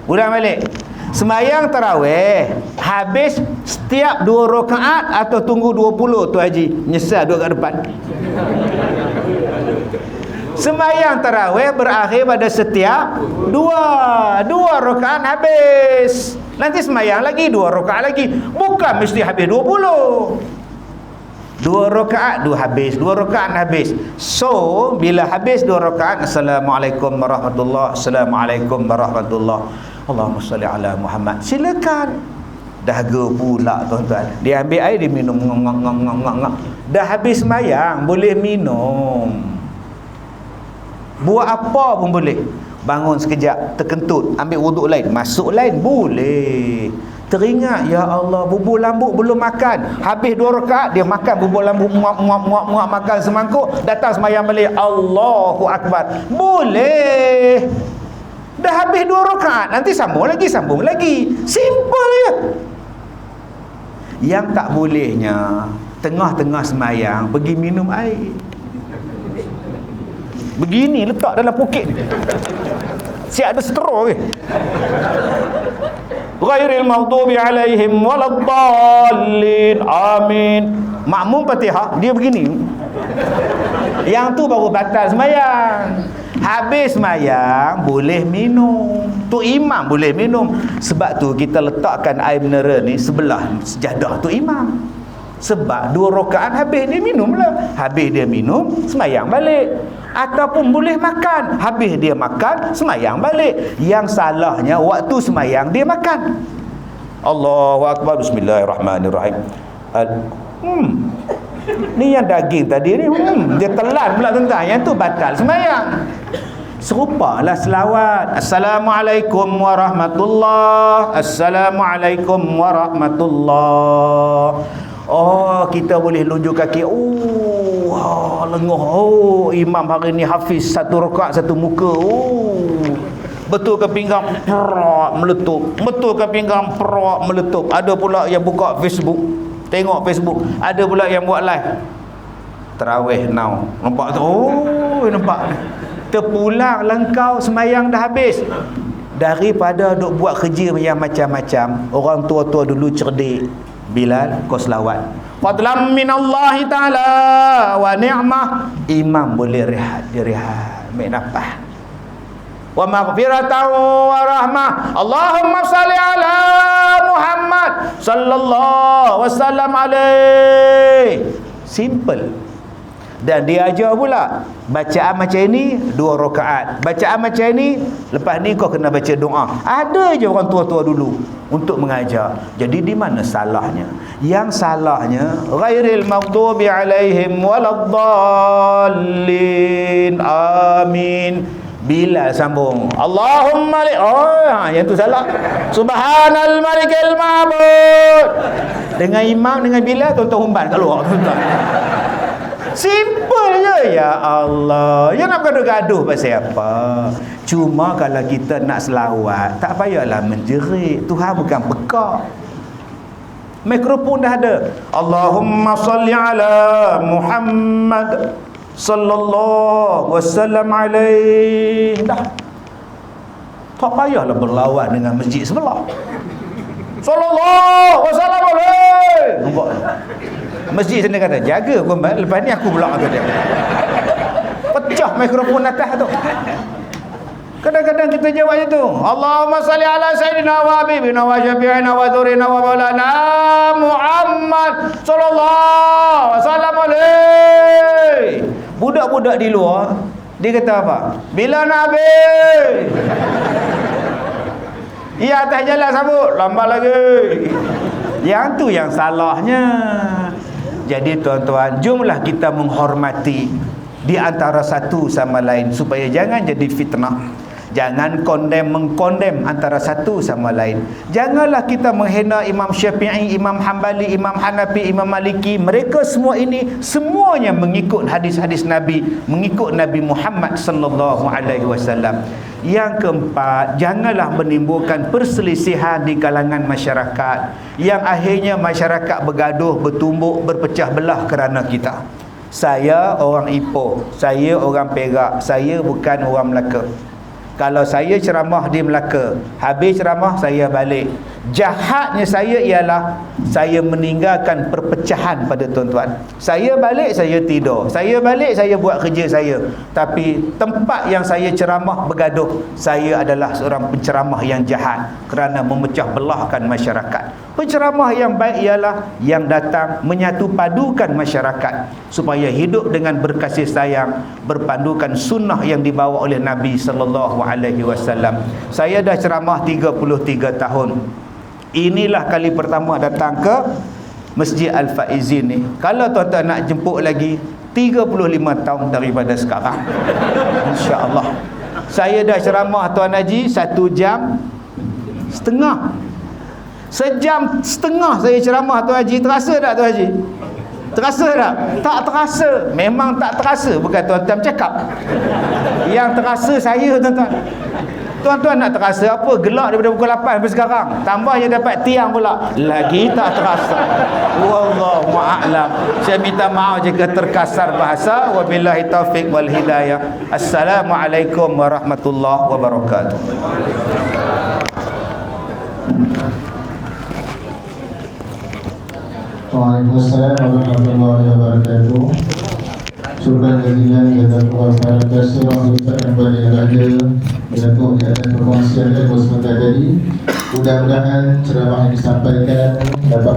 Ulang balik. Semayang tarawih habis setiap 2 rakaat atau tunggu 20 tu Haji? Nyesal duduk kat depan. Semayang tarawih berakhir pada setiap 2 rakaat habis. Nanti semayang lagi 2 rakaat lagi. Bukan mesti habis 20. 2 rakaat 2 habis, 2 rakaat habis. So bila habis 2 rakaat, Assalamualaikum warahmatullahi, Assalamualaikum warahmatullahi, Allahumma salli ala Muhammad. Silakan. Dahaga pula tuan-tuan. Dia ambil air, dia minum. Dah habis semayang, boleh minum. Buat apa pun boleh. Bangun sekejap, terkentut, ambil wuduk lain, masuk lain, boleh. Teringat, ya Allah, bubur lambuk belum makan. Habis 2 rakaat dia makan bubur lambuk, muak makan semangkuk, datang sembahyang balik, Allahu Akbar. Boleh. Dah habis 2 rakaat, nanti sambung lagi. Simple je. Yang tak bolehnya, tengah-tengah sembahyang pergi minum air. Begini letak dalam poket ni. Siap ada straw ke? Ghairil maghdubi alaihim waladdallin. Amin. Makmum Fatihah dia begini. Yang tu baru batal sembahyang. Habis sembahyang boleh minum. Tu imam boleh minum. Sebab tu kita letakkan air mineral ni sebelah sejadah tu imam. Sebab 2 rakaat habis dia minum lah. Habis dia minum, sembahyang balik. Ataupun boleh makan, habis dia makan, sembahyang balik. Yang salahnya waktu sembahyang dia makan. Allahu Akbar, bismillahirrahmanirrahim. Ni yang daging tadi ni, dia telan pula tuan-tuan. Yang tu batal sembahyang. Serupalah selawat. Assalamualaikum warahmatullahi. Assalamualaikum warahmatullahi. Oh, kita boleh lunjuk kaki. Oh, lenguh. Oh, imam hari ni hafiz 1 rakaat 1 muka. Oh, betul ke pinggang perak meletup. Betul ke pinggang perak meletup. Ada pula yang buka Facebook, tengok Facebook. Ada pula yang buat live tarawih now. Nampak tu? Oh, nampak. Terpulang lengkau sembahyang dah habis. Daripada duk buat kerja yang macam-macam, orang tua-tua dulu cerdik. Bilal, kau selawat. Fadlam minallahi ta'ala wa ni'mah. Imam boleh rehat, dia rehat, ambil nafas. Wa maghfiratan wa rahmah. Allahumma salli ala Muhammad sallallahu wasallam alaih. Simple. Dan dia ajar pula bacaan macam ini 2 rakaat. Bacaan macam ini, lepas ni kau kena baca doa. Ada je orang tua-tua dulu untuk mengajar. Jadi di mana salahnya? Yang salahnya ghairil maghdubi alaihim waladdallin. Amin. Bila sambung Allahumma li, yang tu salah. Subhanal malikil ma'bud. Dengan imam dengan bila tuan-tuan humban kat luar tuan-tuan. Simple je. Ya Allah, yang nak gaduh-gaduh pasal apa? Cuma kalau kita nak selawat, tak payahlah menjerit. Tuhan bukan pekak. Mikrofon dah ada. Allahumma salli ala Muhammad sallallahu wasallam alaih. Dah. Tak payahlah berlawan dengan masjid sebelah. Sallallahu wasallam alaih. Nampak? Masjid sini kata, jaga Kumbal, lepas ni aku pula kata dia. Pecah mikrofon atas tu. Kadang-kadang kita jawab itu. Allahumma salli ala sayyidina wa habibina wa syafi'ina wa dhurina wa maulana Muhammad sallallahu wasallam alaih. Budak-budak di luar, dia kata apa? Bila nak habis? Ya, atas jalan sambut, lambat lagi. Yang tu yang salahnya. Jadi tuan-tuan, jomlah kita menghormati di antara satu sama lain supaya jangan jadi fitnah. Jangan mengkondem antara satu sama lain. Janganlah kita menghina Imam Syafi'i, Imam Hanbali, Imam Hanafi, Imam Maliki. Mereka semua ini semuanya mengikut hadis-hadis Nabi, mengikut Nabi Muhammad sallallahu alaihi wasallam. Yang keempat, janganlah menimbulkan perselisihan di kalangan masyarakat yang akhirnya masyarakat bergaduh, bertumbuk, berpecah belah kerana kita. Saya orang Ipoh, saya orang Perak, saya bukan orang Melaka. Kalau saya ceramah di Melaka, habis ceramah saya balik. Jahatnya saya ialah saya meninggalkan perpecahan pada tuan-tuan. Saya balik, saya tidur. Saya balik, saya buat kerja saya. Tapi tempat yang saya ceramah bergaduh, saya adalah seorang penceramah yang jahat kerana memecah belahkan masyarakat. Penceramah yang baik ialah yang datang menyatu padukan masyarakat supaya hidup dengan berkasih sayang, berpandukan sunnah yang dibawa oleh Nabi sallallahu alaihi wasallam. Saya dah ceramah 33 tahun. Inilah kali pertama datang ke Masjid Al-Faizin ni. Kalau tuan-tuan nak jemput lagi, 35 tahun daripada sekarang, insya-Allah. Saya dah ceramah Tuan Haji 1 jam setengah. Sejam setengah saya ceramah Tuan Haji. Terasa tak Tuan Haji? Terasa tak? Tak terasa. Memang tak terasa. Bukan tuan-tuan cakap. Yang terasa saya tuan-tuan. Tuan-tuan nak terasa apa? Gelak daripada pukul 8 sampai sekarang. Tambahnya dapat tiang pula. Lagi tak terasa. Wallahu a'lam. Saya minta maaf jika terkasar bahasa. Wabillahi taufiq wal hidayah. Assalamualaikum warahmatullahi wabarakatuh. Waalaikumsalam warahmatullahi wabarakatuh. Syukran jazilan jazakallahu khairan katsiran ucapkan kepada yang ada Datuk di atas perkongsian ilmu sebentar tadi. Mudah-mudahan ceramah yang disampaikan dapat